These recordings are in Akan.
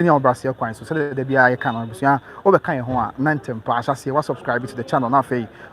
any Brasia coins, so the BI can Abusia, over kind of Nantempa, I say, subscribe to the channel, now,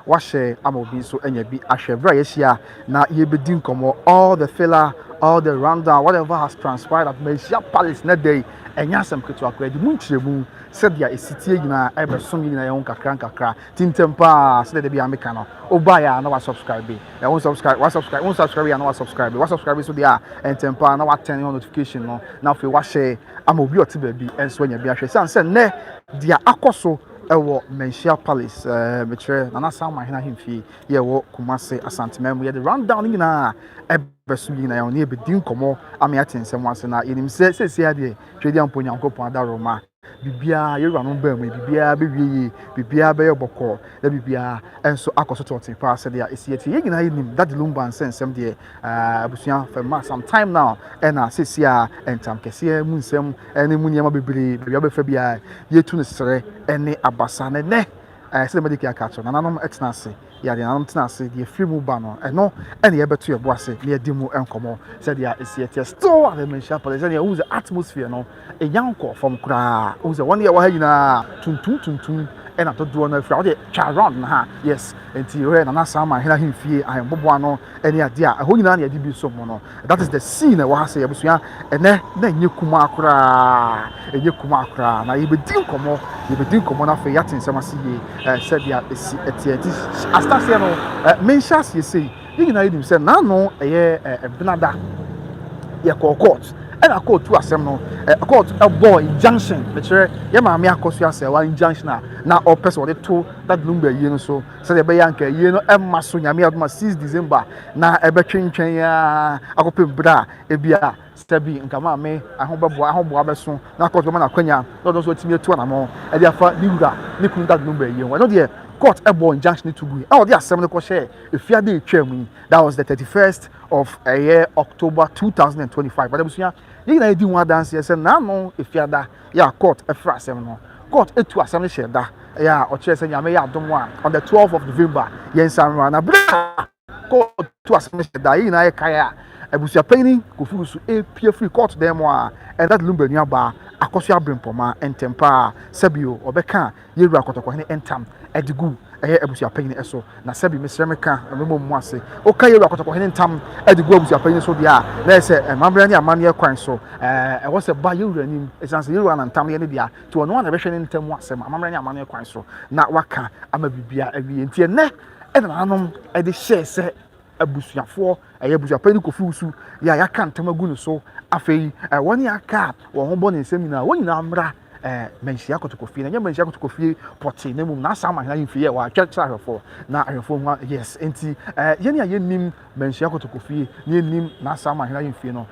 what share Amobi, so any be Asher Brasia, now you be doing all the filler, all the rundown, whatever has transpired at Manhyia Palace that day, and Yasam Kutuak, the Munchibu, said there is city in a ever soon in a own kakra, Tintempa, said the Biamecano, Obaya, no subscribe, I won't subscribe, won't subscribe, and no subscribe, what subscribe to the and Tempa, no attend notification, now if you watch a Amobi or baby, and so when you be a son, said, ne, dear Akosua. Manhyia Palace, Betre, Nana Sama Himfi, Yewo, Kumase, Asante Mem, we had the rundown in a Besumina, on near Bedin Como, Amiatin, someone said, in him says, here, Tradian Ponyanko Pada Roma, Bibia, you run on Burma, Bibia, Bear Boko, the Bibia, and so Akosua pass there is yet in him that Lumban sends some dear Abusuapanin for some time now, and Sia and Ntamkese3, Munsem, and Munyama Bibli, Fabia, Yetunisre, and Abasane, ne, somebody can catch on, and I'm ex-Nasi. Yeah, the Antanasi, the free mubano, and no, any ever to your boss, near Dimu and Como, said, yeah, it's yet still the Manhyia Palace, and who's the atmosphere, no, a young call from Kra, who's a 1 year why you know, Tum, and I don't do no fraud, Charon, yes, and to you, and Anasama, him fear, I am Bobuano, and yeah, a whole year debut someone. That is the scene I was saying, and then you Kumakra, and you Kumakra, now you be doing Como, you be doing Como for Yatin, Samasi, said, yeah, it's as that's no, Manhyia, you see, you know, him said, no, a Benada, yeah, court. And I call to a seminal, a court a boy injunction, but Yamma Akosua say one injunction now all person what they told that Lumber, you know, so the Bayanka, you know, Emma Sonia, me at 6 December, now a between Chenya, I go pay bra, a beer, Stabby, and come me, I hope Abason, now called Romana Quenya, not those what me 2 and more, and therefore, Niku that Lumber, you know, dear. Court a boy injunction to go. Oh, there are 7 share. If you are the chairman, that was the 31st of October 2025. But you know, do one dance. I said, no, if you are that, yeah, court a first seminal. Court a 2 assembly share that, yeah, or chess and Yamea don't want on the 12th of November. Yes, I'm running. Court 2 assembly share that in a kaya. Abusuapanin, Kofi a peer free court them and that lumber nearby. Akosua Brempomaa and Tempa, Sabio, or Beka, Yera Kotoko, and Ntam, Edigu, Abusuapanin eso, na Sabi Miss Remeka, and Memo Mwase, okay, Yera Kotoko, and Ntam, Edigu, Abusuapanin so dia, let's say, and Mambrania Mania Quine so, I was a bayou, it's answer you and Tam Yania to an one version in Tem Wassam, Mambrania Mania Quine so, not Waka, I'm a bibia, every intier neck, and an anom, I did share, say, Abusuapanin, Abusuapanin Kofi, yeah, I can't tell my so. Afei 1 year car wo hombo ne seminar wo nyina mra Manhyia Kofi na Manhyia Kofi poti na mum na sama na yimfie wa twetwa ahwefo na ahwefo mu yes enti yene yenim Manhyia Kofi yenim na sama na yimfie no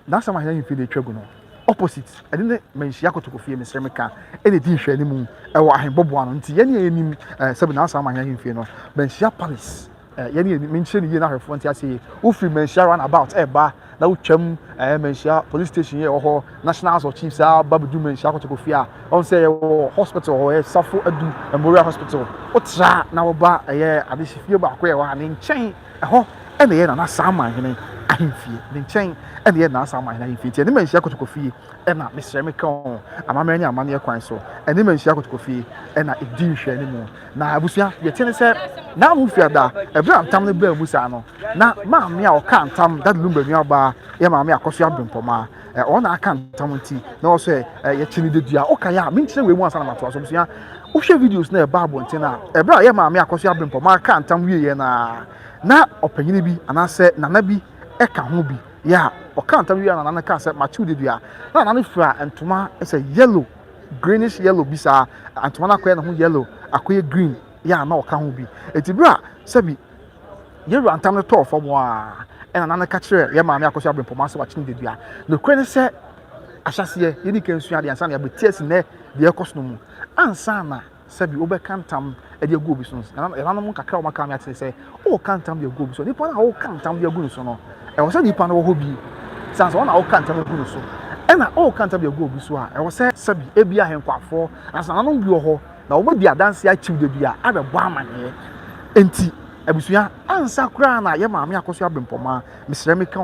na sama na yimfie de twagu no opposite ene Manhyia Kofi mesremeka ene di hwe ne mu wo ahembobo ano enti yene yenim sabi na sama na yimfie no Manhyia Palace yene mention ye na ahwefo enti ase wo free Manhyia run about eba na utwam Manhyia police station here or national house of chiefs babudu Manhyia Kofi a on say hospital or Safo Adu Memorial Hospital otra na wo ba adehifie ba ko ye wa ne nchen ho ene ye na sama hene ahimfie ne nchen ene ye na sama hene ahimfie ne Manhyia Kofi ena mesremeka amamani amane kwan so ene Manhyia Kofi ena edi hwe ne mu na abusua ye tene se na mu fiada ebra ntam ne ba musa no na maami a o kan tam that lumba mi aba ye maami Akosua Brempomaa o na kan tam nti na o so ye chini de dua o kan ya me nkyere we mu asa na mato so busua o hwe videos na e ba abo ntina ebra ye maami Akosua Brempomaa kan tam wie ye na opanyini bi anase nana bi e ka ho bi ya o kan tam wie na nana ka se machu de dua na nana fra entoma e say yellow greenish yellow bisa entoma na koye na ho yellow akoye green ya na o ka ho bi etibra sabi yeru antam ne to fo mo a ena nana ka kire ye maami Akosua Brempomaa se wa chine de dua no kwene se ahyase ye ni kan sua de ansa na ya beties ne de ekoso mu ansa na sabi obekantam e de go bi so na no kakra o maka mi ate se o kantam de go bi so ni pa na o kantam de go so no e wo se ni pa na wo hobi sanso o na o kantam de go so e na o kantam de go bi so a e wo se sabi e bia henkwafo ansa na no bi wo ho na wo di adanse achiw de bia abebo amane enti abusua ansa kura na ye maami Akosua Brempomaa mesremeka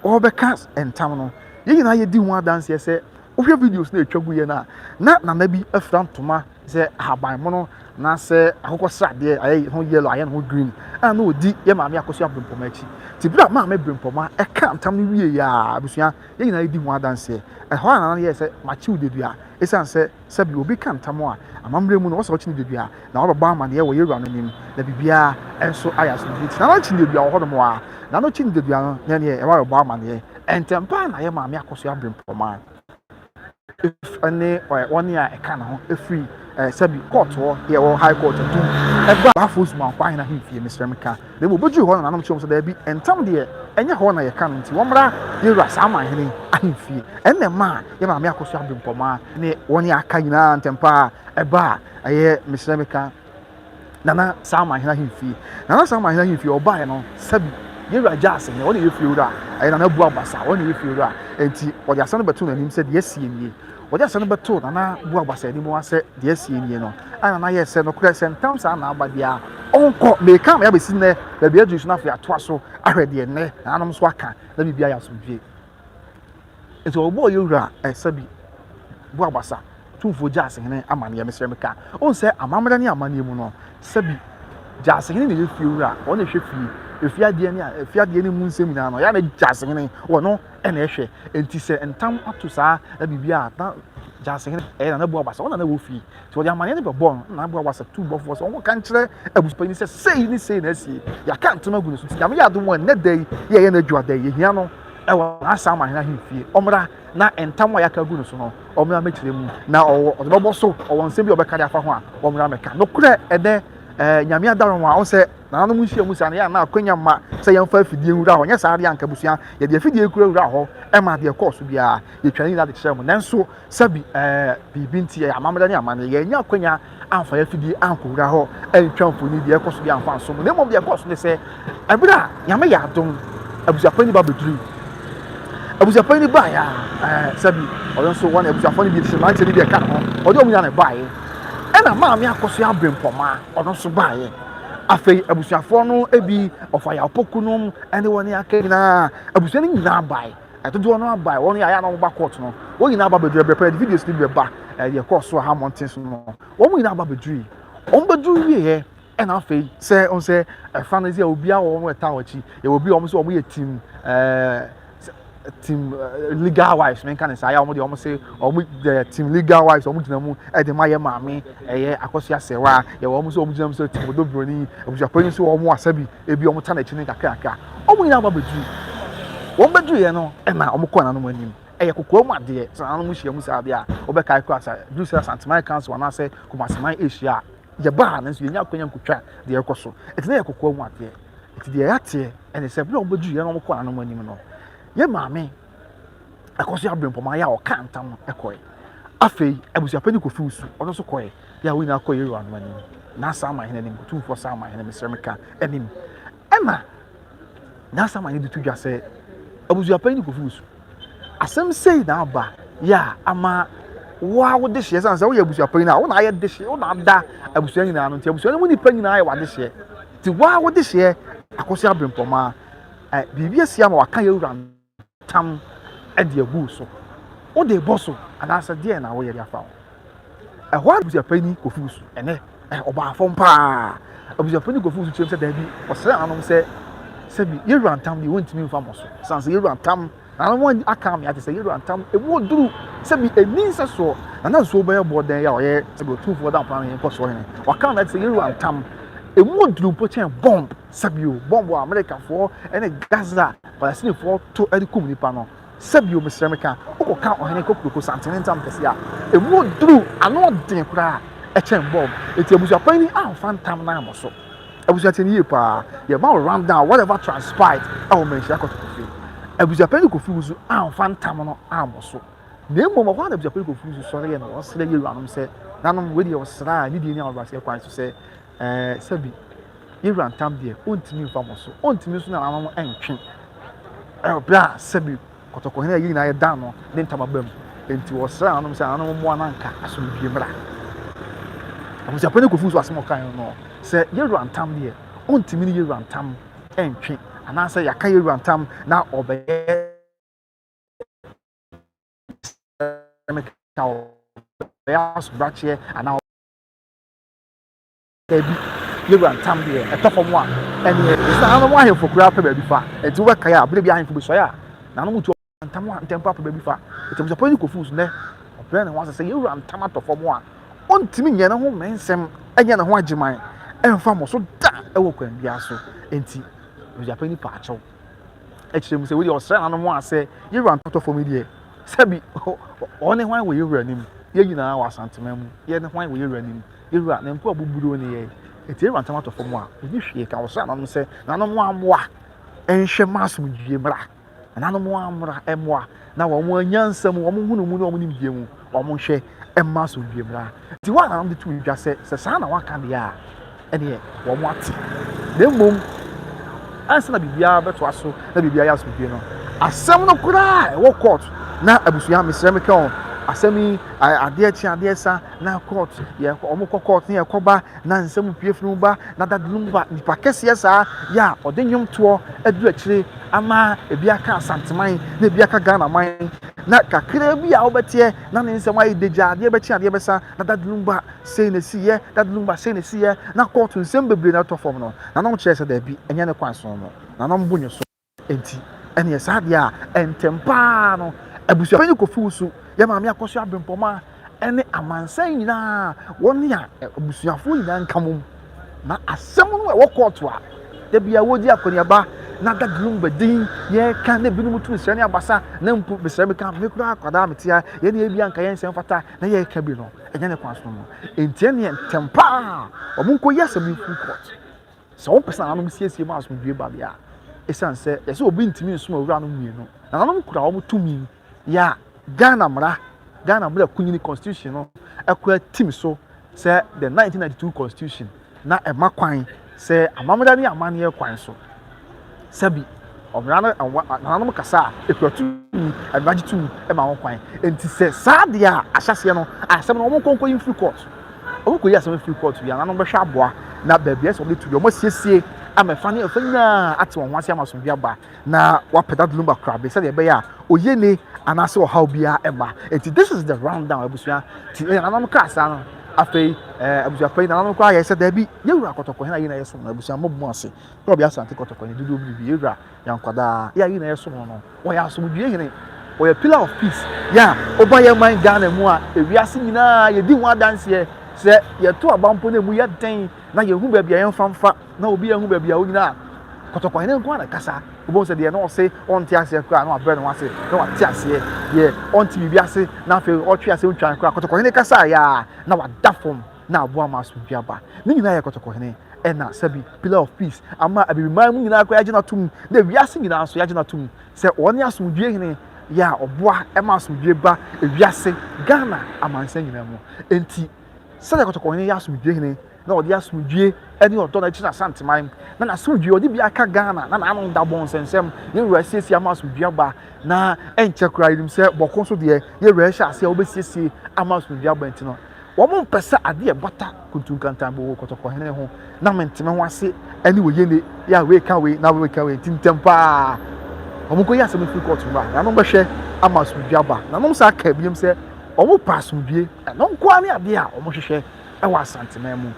o beka entam no ye nyina ye di ho adanse se wohwɛ videos na etwa gu ye na nana bi afra ntoma sɛ ahaban mono na sɛ akokɔ sradeɛ ayɛ ho yellow ayɛ no green na odi ye maame Akosua Brempomaa akyi ti bra maame Brempomaa ɛka ntam no wie ya abusua ye nyina edi ho adanse ɛhɔ ana na yɛ sɛ machiw dedua esan sɛ bi obi ka ntam a amamre mu no wo sɛ ɔkyi dedua na wo ba amane ye wo yewura no nim na bibia enso aya so bi na ɔkyi dedua wo hɔ no mo a na no kyi dedua no ne ne ɛwa ba amane ye entempa na ye maame Akosua Brempomaa ane one a ɛka na ho efiri sabi court ho ye wo high court do eba bafos ma kwa na himfie mesremka na bo boju ho na nanom chom so da bi entam de enye ho na ye ka no nti wo mra ye ra sa ma hene ahimfie enne ma ye maame Akosua Brempomaa ne one aka nyina ntempa eba aye mesremka nana sa ma hene ahimfie nana sa ma hene ahimfie oba ye no sabi ye ra jase ne one ye fie wura aye na bu abasa one ye fie wura enti wo de asane beto na nim se de asie nie wọ́n asẹ́nu bẹ́ tó nana bu agbasa ẹni mu asẹ́ deɛ si ẹni no ayé nana yɛ sɛ no kura sɛ ntam saa na aba deɛ ɔnkɔ mɛka ma yabɛsi nnɛ baabi adu so n'afɛ atoa so ahwɛ deɛ nnɛ nanom so aka na biribi ayɛ asomdwe nti ɔbɔ yɛwura ɛsɛbi bu agbasa tumfo gyaase hene amaneɛ mesrɛ meka ɔn sɛ amammerɛ ne amaneɛ mu no sɛbi gyaase hene ne yɛ fie wura ɔn na ɛhwɛ fie efiadeɛ ne mu nsɛm nyinaa no ya na gyaase hene wɔ no ɛna ɛhwɛ enti sɛ ntam ato saa na bibia na gyaase hene ɛyɛ na bu abasa ɔna na wɔ fie nti wɔde amane ne bɛbɔ no na bu abasa tu bɔfoɔ sɛ ɔmo ka nkyerɛ abusupanin sɛ sei ne sei na asie yɛaka ntoma agu ne so nyame yɛ adom wɔ nnɛ da yi yɛyɛ no adwua da yi yɛhia no ɛwɔ n'asa ama hene ahemfie ɔmmra na ntam a yɛaka agu ne so no ɔmmra mɛkyerɛ mu na ɔde bɛbɔ so ɔwɔ nsɛm bi a ɔbɛka de afa ho a ɔmmra mɛka nokorɛ ɛnɛ nyame adarom a ɔsɛ nananom nhia mu sa na na akwanya ma sɛ yɛmfa afidie wura hɔ nyɛ saa de anka busua yɛde afidie kura wura hɔ ɛma deɛ kɔɔ so biara yɛtwane na de kyerɛ mu nanso sɛbi biribi nti yɛ amammerɛ ne amane yɛnya akwanya amfa afidie ankɔ wura hɔ ɛntwa mfoni deɛ ɛkɔ so bi amfa nso mu na mmom deɛ ɛkɔ so ne sɛ ɛberɛ a nyame yɛ adom abusuapani ba bɛduru abusuapani ba ya sɛbi ɔno nso wɔn abusuafo no bi hyɛ mante ne bi ɛka ho ɔde ɔmo nya ne baeɛ ɛna maame Akosua Brempomaa ɔno nso baeɛ afei abusuafo no ebi ɔfa ya opokunum ɛne wɔn aka nyinaa abusua no nyinaa baeɛ ɛtodo no abaeɛ wɔn yɛ ayɛ na wɔn ba court no wɔn nyinaa ba bɛduru ɛbrɛ videos no bi bɛba ɛyɛ kɔɔ so ha mountain so no wɔn nyinaa ba bɛduru wɔn bɛduru wie ɛna afei sɛ ɔn sɛ ɛfa no sɛ obiara wɔn ɛta wɔ akyi yɛ obi wɔn sɛ wɔn yɛ team legal wives men kan say omo de omo say omo team legal wives omo gina mu e de maye maame eye Akosua sewa ye omo so omo gina mu so team odobroni abusuapani so omo asabi ebi omo ta na chi ne kakaka omo nyina ba bedu won bedu ye no e na omo kɔ na no anim eye kokoro mu ade so na no mu hia mu sa ade a obeka ikɔ asa do say santimai council na say kumasimai asia ye ba na so ye nya kwanya nkotwa de ekɔ so eti na ye kokoro mu ade eti de ya te ene se bi omo bedu ye no omo kɔ na no anim no ye maame Akosua Brempomaa ya ɔka ntam ɛkɔɛ afei abusuapani Kofi Owusu ɔno so kɔɛ ya wo nyina kɔ yɛ ruwa no anim na sa ma hene nim tumfo sa ma hene mesremka anim ɛma na sa ma hene ditu dwa sɛ abusuapani Kofi Owusu asɛm sei na aba ya ama wa wo de hye san sɛ wo yɛ abusuapani na wo na ayɛ de hye wo na ada abusua nyina no nti abusua no mu nipa nyina ayɛ wa de hye ti wa wo de hye Akosua Brempomaa bibia sia ma waka yɛ ruwa tam ɛde agu so o de boso anasa de na wo yɛ afa ho ɛhɔ abusuapani Kofi Owusu ɛnɛ ɔba afɔm pa abusuapani Kofi Owusu kyerɛ sɛ da bi ɔsrɛ anom sɛ bi yɛ ruwa tam de wontimi mfa mo so sanse yɛ ruwa tam anom aka me ate sɛ yɛ ruwa tam ewu oduru sɛ bi eni sɛ so na so bɛyɛ bɔdan ya ɔyɛ sɛ bi otumfo da plan yɛ kɔ so hene waka na sɛ yɛ ruwa tam emu oduru mpo kyɛn bomb sabio bomb wa America for ɛne Gaza Palestine for to ɛde kum nipa no sabio mesremeka okoka ɔhene kokoko santene Ntamkese a emu oduru ano den kura ɛkyɛn bomb eti abusuapani amfa ntam na amoso abusuatani yɛ pa yɛ ma round down whatever transpired ɛwɔ menhyia kotokofi abusuapani Kofi Owusu amfa ntam no amoso na emu mo kwa abusuapani Kofi Owusu sɔre yɛ no ɔsrɛ yɛ ruanom sɛ nanom we de ɔsra ni de ni awurase kwan so sɛ sabi yewura ntam de ontimi mfa mo so ontimi so na nanom entwe bra sabi kotoko hena yi na ye dan no de ntama bam enti wo sra nanom sɛ nanom mo ananka asom bie mra abusuapani Kofi Owusu asem kan no sɛ yewura ntam de ontimi ni yewura ntam entwe anasa yaka yewura ntam na obeye chemical as brache and now baby you run tam there a top of one and it's not one here for crap baby fa it's work ya baby behind for so ya na no mutu tam one temper baby fa it was appoint Kofi ne opera wants to say you run tam to form one on timi nya na ho mensem anya na ho agiman emfa mo so da e wo kwan bia so enti Japan pa acho echirem say we dey osra na no mo ase you run to form there sabi one hwan we you run him ye nyina wa santema mu ye ne hwan we you run him you run na mpo abuburu ne ye eti run tam to form a oni hwie ka osra na no say na no mo amoa enhwe masum dwie mra na no mo amra emoa na wo mo anyansam wo mo hunu mu na wo nim dwie mu wo mo hwe masum dwie mra ti wa na no de tu dwa se sa na wa kan dia ene wo mo ati demom ansa na bibia beto aso na bibia ya asomdwe no asem no kura e wo court na abusua mesrem kan asemi ade chi ade sa na court ye omo court ne yakoba na nsem piefunu ba na dadlumba nipa kese sa ya odenwom to adu akire ama ebia ka santeman na ebia ka Ghana man na kakra bi a obetie na ne nsem ayi deja ade be chi ade be sa na dadlumba sei na siye dadlumba sei na siye na court nsem bebre na to form no na no kire se da bi enya ne kwan so no na no mbunyo so enti ene sa ade a entempa no Abusuapanin Kofi su ya maami Akosua Brempomaa ene amansan nyina woni a abusuafo nyina nkamum na asem no e wo court a da bia wodi akoniaba na dadlum badin ye kan na binu mutu srani abasa na mpu besrami kan me kura akwada metia ye na bia nka ye nsem fata na ye ka bi no enye ne kwan so no entie ne tempa omunko yasem fu court so wo pesa na no siesie ma aso due ba bia esan se ye se obi ntimi nsuma owura no mienu na no kura wo tumi ya Ghana mra kunyini constitution no ekwa team so say the 1992 constitution na emakwan say amamda ni amane kwan so sabi obra na no kasa ekwa tu advaji tu e ma kwan enti say sade a ahyase no asem no omonkonko in free court omonko yi asem free court ya na no behwa aboa na baby eso de tu yo masiesie amefa ne afanya ate won hwase amasomdua ba na wapeda dulumba krabe say de be ya oyene anase o how bia eba enti this is the rundown abusua ti na no kasa no afei Abusuapanin na no kwa ye say da bi yewura kotoko he na yi na yeso na abusua mobu ase to bia sante kotoko ne dudu bi yewura yankwada ya yi na yeso no wo ya asomdue hene wo ya pillar of peace ya oba ye man Ghana mu a ewiase nyina ye di ho adanse se ye to abampo na mu ye den na ye hu ba bia ye famfa na obi ye hu ba bia wo nyina kotoko he na na kasa obo se de na o se on ti ase kra na abre no ase na wa ti ase ye on ti bibia ase na fe o twi ase ntwan kra kotoko he ne kasa ya na wa dafom na abo amaso biaba ni nyina ye kotoko he ne e na sabi pillar of peace ama abibiman mu nyina kra agina tum na wiase nyina so agina tum se oni asomdue he ne ya oboa e ma asomdue ba wiase Ghana amansan nyina mu enti se de kotoko he ne ya asomdue he ne na odi asomdue eni odo na china santeman na asomdue odi bia ka Ghana na anu da bon sensem ye wurasiesie ama asomdue ba na enche kra idim se bokon so de ye wurahia ase obesiesie ama asomdue ba enti no wo mo pesa ade e bota kuntunkantan bo kotoko hene ho na menteme ho ase eni wo yene ya we ka we na we ka we tintempa omo ko ya se me free court ba na no behwe ama asomdue ba na no sa ka biem se omo pa asomdue no nko ani ade a omo hwehwe e wa santeman mu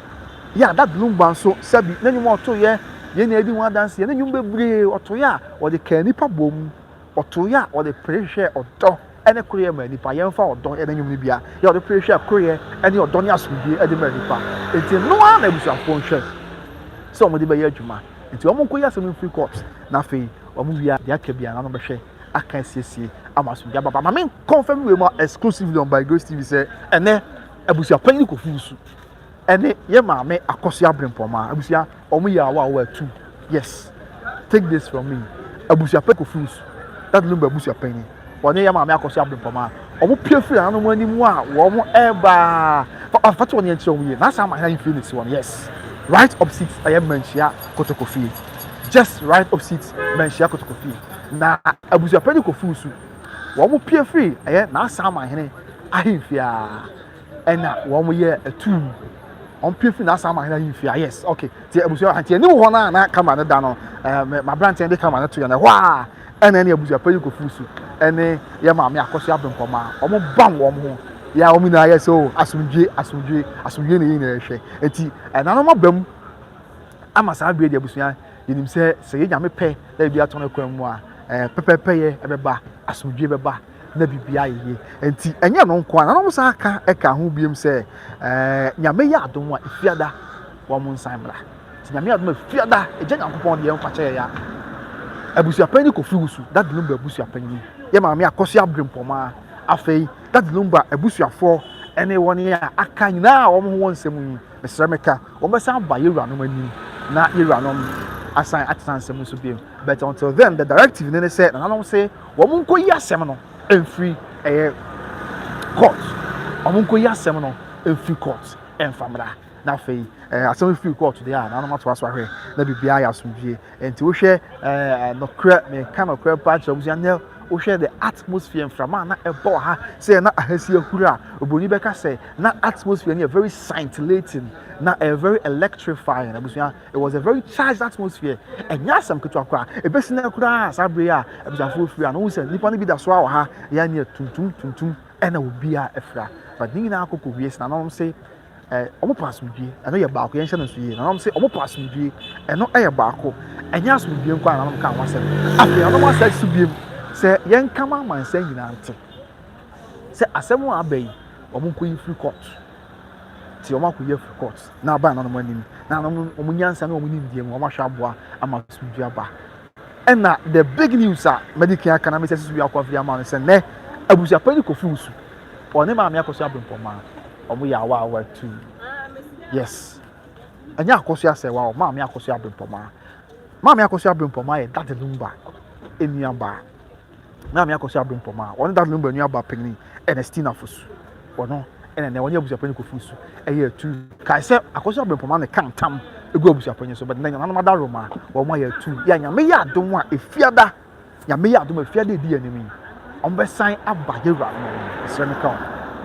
ya that lumba so sabi na nyum oto ye na edi ho dance ye na nyum bebre oto ya o de ka nipa bom oto ya o de prehwe odo ene kure ma nipa ye mfa odo e na nyum ni bia ya o de prehwe kure ene odo ni asomdue e de ma nipa enti no na abusuafo nhwe so mo de be ye adwuma enti o mo nko ya sem free court na fe o mo bia de aka bia na no behwe aka siesie amasomdue baba ma men confirm we mo exclusively on by Ghost TV say ene Abusuapanin Kofi su ene ye maame Akosua Brempomaa abusua omo ya wa two yes take this from me Abusuapanin Kofi su that lumba Abusuapanin one ye maame Akosua Brempomaa omo pie free anu mo animu a wo mo eba fa one enche omo ye na sa ma ha infinity one yes right opposite I am Manhyia Kofi just right opposite Manhyia Kofi na Abusuapanin Kofi su wo mo pie free na sa ma hene ahimfia ena wo mo ye atu on pifi na sama hina yifia yes okay ti abusua hanti ni ho na kama na da no ma brand en de kama na to ya na wa ena ne Abusuapanin Kofi su ɛne yɛ maame Akosua Brempomaa ɔmo bam wɔn ho ya ɔmo na ayɛ so asomdwe ne yɛn hwɛ eti ɛnanom abam ama saa bere de abusua yɛnim sɛ yɛ nyame pɛ na bi atɔ no kwan mu a pɛpɛpɛ yɛ ɛbɛba asomdwe bɛba na bibia yɛ enti ɛnyɛ no nko a nanom saa ka ɛka ho biem sɛ nyame yɛ adom a efiada wɔn nsan mra ti nyame adom a efiada egya nyankopɔn de yɛn kwakyɛ ya Abusuapanin Kofi Owusu that number Abusuapanin yɛ maame Akosua Brempomaa afei that number abusuafoɔ ɛne wɔn yɛ aka nyinaa wɔn ho wɔn nsɛm yi mesrɛ meka wɔn bɛsan ba yɛwuranom anim na yɛwuranom asan atena nsɛm nso biem but until then the directive ne sɛ nananom sɛ wɔn nkɔ yi asɛm no ɛmfiri court wɔn nkɔ yi asɛm no ɛmfiri court ɛmfamra na afei asɛm ɛmfiri court deɛ a nananom ato aso ahwɛ na biribiara yɛ asomdwie nti wohwɛ nɔkorɛ meka nɔkorɛ pa kyerɛ abusua nɛ wohwɛ the atmosphere mframa na ɛbɔ ha sɛ na ahasi ahura oboni bɛka sɛ na atmosphere no very scintillating na very electrifying abusua it was a very charged atmosphere ɛnyɛ asɛm ketewa koraa ɛbɛsi na koraa saa bere a abusuafoɔ firi a no wo sɛ nnipa no bi da so a wɔ ha yɛane tuntum ɛna obiara ɛfra but ne nyinaa akɔkɔ wie sɛ nanom sɛ ɔmo pa asomdwie ɛno yɛ baako yɛnhyɛ no nso yie nanom sɛ ɔmo pa asomdwie ɛno ɛyɛ baako ɛnyɛ asomdwie nko a nanom ka ho asɛm afei nanom asa si biem sɛ yɛn kama amansa nyinaa nte sɛ asɛm a aba yi ɔmo nkɔ yi free court ti ɔmo akɔ yi free court na aba na ɔmo anim na ɔmo nyansa na ɔmo nim die mu ɔmo ahwɛ aboa ama asomdwie aba ɛna the big news a medical aka na me sɛ sisi wi akɔ afiri ama no sɛ nɛ Abusuapanin Kofi Owusu ɔne maame Akosua Brempomaa ɔmo yɛ awa too yes ɛnyɛ Akosua sɛ wa maame Akosua Brempomaa maame Akosua Brempomaa yɛ dade lumba enuaba maame Akosua Brempomaa ɔne dade lumba enuaba penny Ernestina fosu ɔno ɛna ne ɔne Abusuapanin Kofi Owusu ɛyɛ too kai sɛ Akosua Brempomaa ne kan tam egu Abusuapanin so but na nanom ada roma wɔn ayɛ too ya nyame yɛ adom a efiada nyame yɛ adom a efiada edi anim ɔmo bɛsan aba yɛwura no ɛsrɛ me ka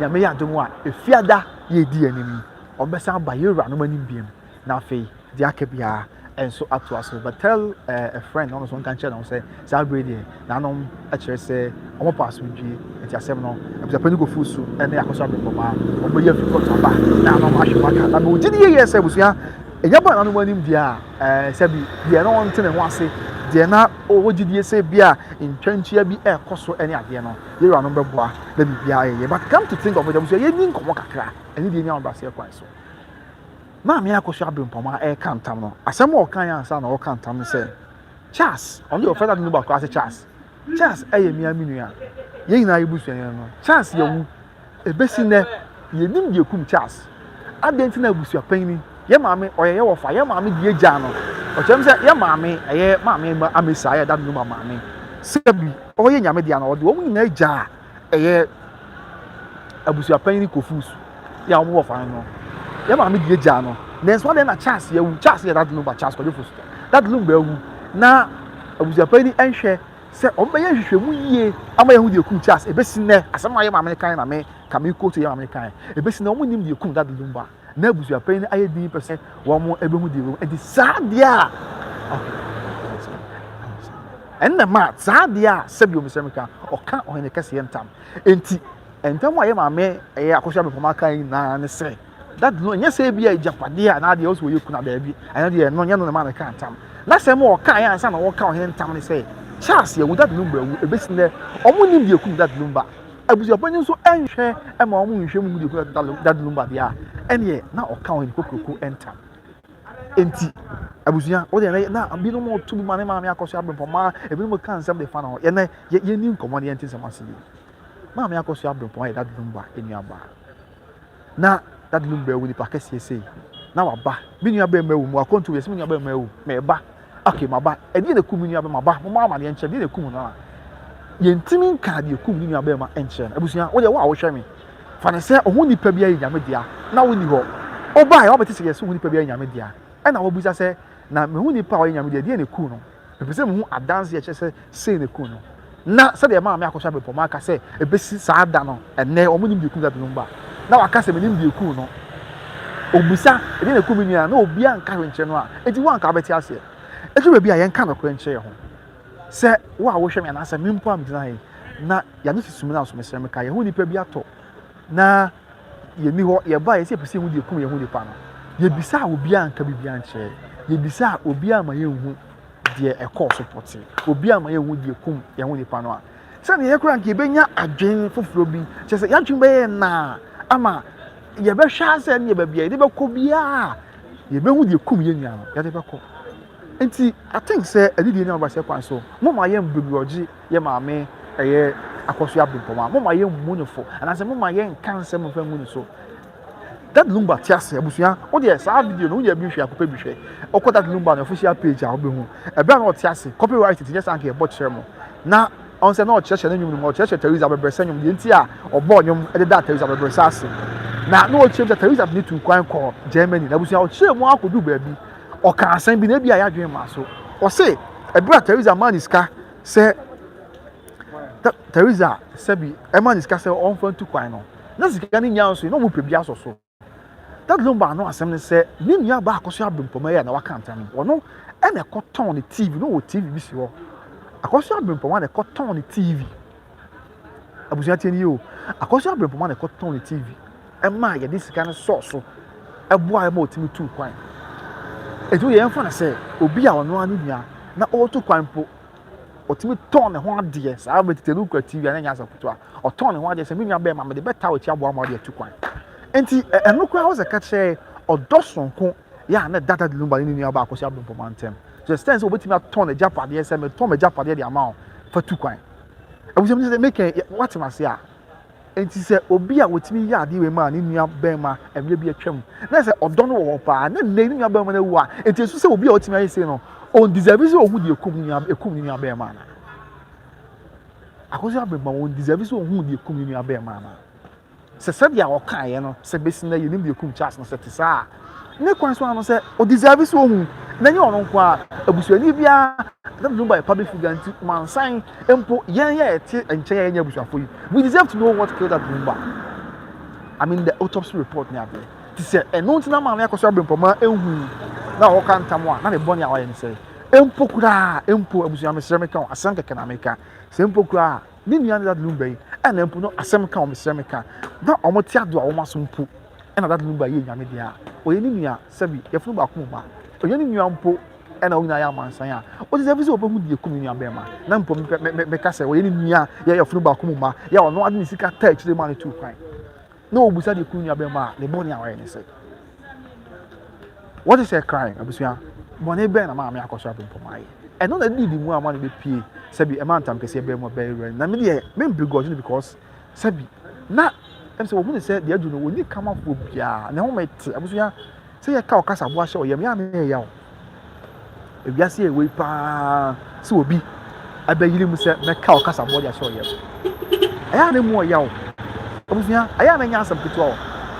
nyame yɛ adom a efiada yɛ edi anim ɔmo bɛsan aba yɛwura no anim biem na afei de aka bia ɛnso ato aso but tell a friend ɔno so nka nkyɛn na sɛ saa bere deɛ nanom ɛkyerɛ sɛ ɔmo pa asomdwie nti asɛm no Abusuapanin Kofi Owusu ɛne Akosua Brempomaa ɔmo bɛyɛ free court aba na nanom ahwɛ waka na ma ogye ne yɛ sɛ abusua ɛnyɛ bɔ nanom anim deɛ a sɛ bi deɛ na wɔn te ne ho ase deɛ na wɔgyidie sɛ bi a ntwantua bi ɛkɔ so ɛne adeɛ no yɛwura no bɛboa na biribiara yɛyɛ but come to think of it abusua yɛni nkɔmmɔ kakra ɛne deɛ ni a wɔbrɛ kwan so maame Akosua Brempomaa ɛka ntam no asɛm a ɔka yɛ ansa na ɔka ntam no sɛ Charles ɔno yɛ ɔfɛda no baako ase Charles ɛyɛ mmea me nua yɛn nyinaa yɛbusua yɛn no Charles yɛwu ɛbɛsi nnɛ yɛnim deɛ kum Charles adeɛ nti na Abusuapanin yɛ maame ɔyɛ yɛ wɔfa yɛ maame deɛ gya no ɔkyerɛm sɛ yɛ maame ɛyɛ maame amesa yɛ dad no maame sɛbi ɔyɛ nyame deɛ no ɔde wɔn nyinaa gya ɛyɛ Abusuapanin Kofi Owusu yɛ a wɔn wɔfa no yɛ maame deɛ gya no nanso ɔde na Charles yɛwu Charles yɛ dad no ba Charles kɔde fosu dad no ba ewu na Abusuapanin ɛnhwɛ sɛ ɔmo bɛyɛ nhwehwɛmu yie ama yɛn ho deɛ kum Charles ebesi nnɛ asɛm a yɛ maame kan na me kame koto yɛ maame kan ebesi nnɛ ɔmo nim deɛ kum dad no ba na Abusuapanin ayɛ din pɛsɛ wɔn ɛbɛhu deɛ wɔn ɛdi saa deɛ a ɛnna ma saa deɛ a sɛbi omi sɛm ka ɔka ɔhene kɛseɛ ntam enti ntam a yɛ maame ɛyɛ Akosua Brempomaa kan nyinaa ne sɛ dad no nyɛ sɛ bi a japadeɛ a na deɛ ɔsɛ wɔyɛ kuna baabi ɛna deɛ no nyɛ no ne ma ne ka ntam na sɛ mo ɔka yɛ ansa na wɔka ɔhene ntam ne sɛ Charles yɛwu dad no ba wu ebesi nnɛ ɔmo nim deɛ kum dad no ba Abusuapanin nso ɛnhwɛ ɛma ɔmo nhwɛ mu deɛ kum dad no ba deɛ a ɛneɛ na ɔka ɔhene kokroko ntam enti abusua wo de na binom ɔto bi ma ne maame Akosua Brempomaa ebinom ka nsɛm de fa na yɛnɛ yɛni nkɔmmɔ ne yɛnte nsɛm ase bi maame Akosua Brempomaa yɛ dad no ba enuaba na dad no ba ewu nipa kɛseɛ sei na waba bi nua ba ewu mu akonto yɛsɛ nua ba ewu mɛba okay maba ɛdi na kum nua ba maba mo ma ne nkyɛn di na kum no a yɛntimi nka de kum nua ba ma nkyɛn abusua wo de wo a wo hwɛ me fa ne sɛ ɔho nipa bi ayɛ nyame dia na wo ni hɔ ɔba yɛ ɔbɛte sɛ yɛsɛ ɔho nipa bi ayɛ nyame dia ɛna wɔbusa sɛ na mehu nipa a ɔyɛ nyame dia deɛ na ku no ɛfisɛ mehu adanse yɛ kyɛ sɛ sei na ku no na sɛdeɛ maame Akosua Brempomaa aka sɛ ɛbɛsi saa da no ɛnɛ ɔmo nim deɛ kum da no ba na waka sɛ menim deɛ ku no obusa ɛdeɛ na ku me nua na obi anka hwɛ nkyɛn no a enti wo anka bɛte aseɛ ɛtwe baabi a yɛnka no kora nkyɛn ho sɛ wo a wohwɛ me anaasɛ me mpo a medina he na ya no susum na so mesrɛ me ka ye hu nipa bi ato na ye ni ho ye ba ye se pese hu de kum ye hu nipa no ye bisa obi anka bibia nkyɛ ye bisa obi ama ye hu de ɛkɔ support obi ama ye hu de kum ye hu nipa no a sɛ ne ye kura nke benya adwen foforo bi kyɛ sɛ ya dwen bɛyɛ na ama ye bɛhwɛ asɛ ne ye ba bia de bɛkɔ bia ye bɛhu de kum ye nua no ya de bɛkɔ enti I think say adidie na ba se kwan so mo ma ye mbegroji ye maame eye Akosua Brempomaa mo ma ye munifo and as mo ma ye nkan se mo fa muni so that lumba tiase abusua wo de sa video no wo ye bi hwe akopa bi hwe okọ that lumba no official page a wo be hu e be na wo tiase copyright ti just anke e bo kire mo na on se na o kire na nyum mo kire Teresa bebrese nyum de nti a obo nyum e de that Teresa bebrese ase na no o kire Teresa ni tu kwan ko Germany na abusua o kire mo akodu ba bi o kan asan bi na bi a ya dwen ma so o se e bra Teresa man iska se Teresa sebi e man iska se on fan tu kwan no na sika ni nya so no mo pebia so so that lumba no asem ne se ni nua ba Akosua Brempomaa ya na wakantam ono e na koton ne TV no wo TV bi si ho Akosua Brempomaa na koton ne TV abusua tieni yo Akosua Brempomaa na koton ne TV e ma ye di sika ne source e boa e ma otimi tu kwan etu ye mfa na se obi a ono ani nua na o tu kwan po otimi ton ne ho ade saa betitelu kwa TV na nya asaputo a o ton ne ho ade se me nua be ma me de beta o ti aboa ma de tu kwan enti eno kwa wo se ka che odosonko ya na data de lumba ni nua ba Akosua Brempomaa ntem so stands obetimi aton ne japade se me ton me japade de ama fa tu kwan abusem se make what ma se a enti se obi a wotimi ya ade we ma ni nua be ma emre bi atwam na se odo no wo pa na ne nua be ma na wu a enti so se obi a wotimi ayi se no on deserve so ohu de ekum ni nua be ma na Akosua Brempomaa on deserve so ohu de ekum ni nua be ma na se bia o kan ye no se besi na ye nim de ekum chance no se te sa ne kwan so ano se o deserve so ohu na nye ono nko a abusuani bia that number by public figure anti mansan empo yen ye ti enche ye nya abusuafo yi we deserve to know what killed that number. I mean the autopsy report na be ti se eno ntina ma na Akosua Brempomaa ehu na o kan tam a na ne boni a wa ye se empo kura empo abusuani mesere meka asem keke na meka se empo kura ni nua that number yi na empo no asem ka o mesere meka na o mo ti ado a o maso mpo na that number ye nyame dia o ye ni nua sabi ye funu ba ko ma o ye ni nua mpo na o nyina ya mansan a o deserve so obehu de ekum nua be ma na mpo me ka se o ye ni nua ye funu ba ko ma ya o no ade ni sika ta chire ma ne tu kwan na o busa de ekum nua be ma le boni a wa ye ni se what is a crime abusua boni be na ma me Akosua Brempomaa ye eno na di mu a ma ne be pie sabi e ma Ntamkese be mo be re na me de me be godin because sabi na em se wo mu ne se de adu no woni kama fo bia na ho meti abusua se ye ka o kasa bo ahye o yem ya me ya o ebiase e wei pa se obi abayiri mu se me ka o kasa bo de ahye o yem aya na mu o ya o abusua aya na nya asam keto o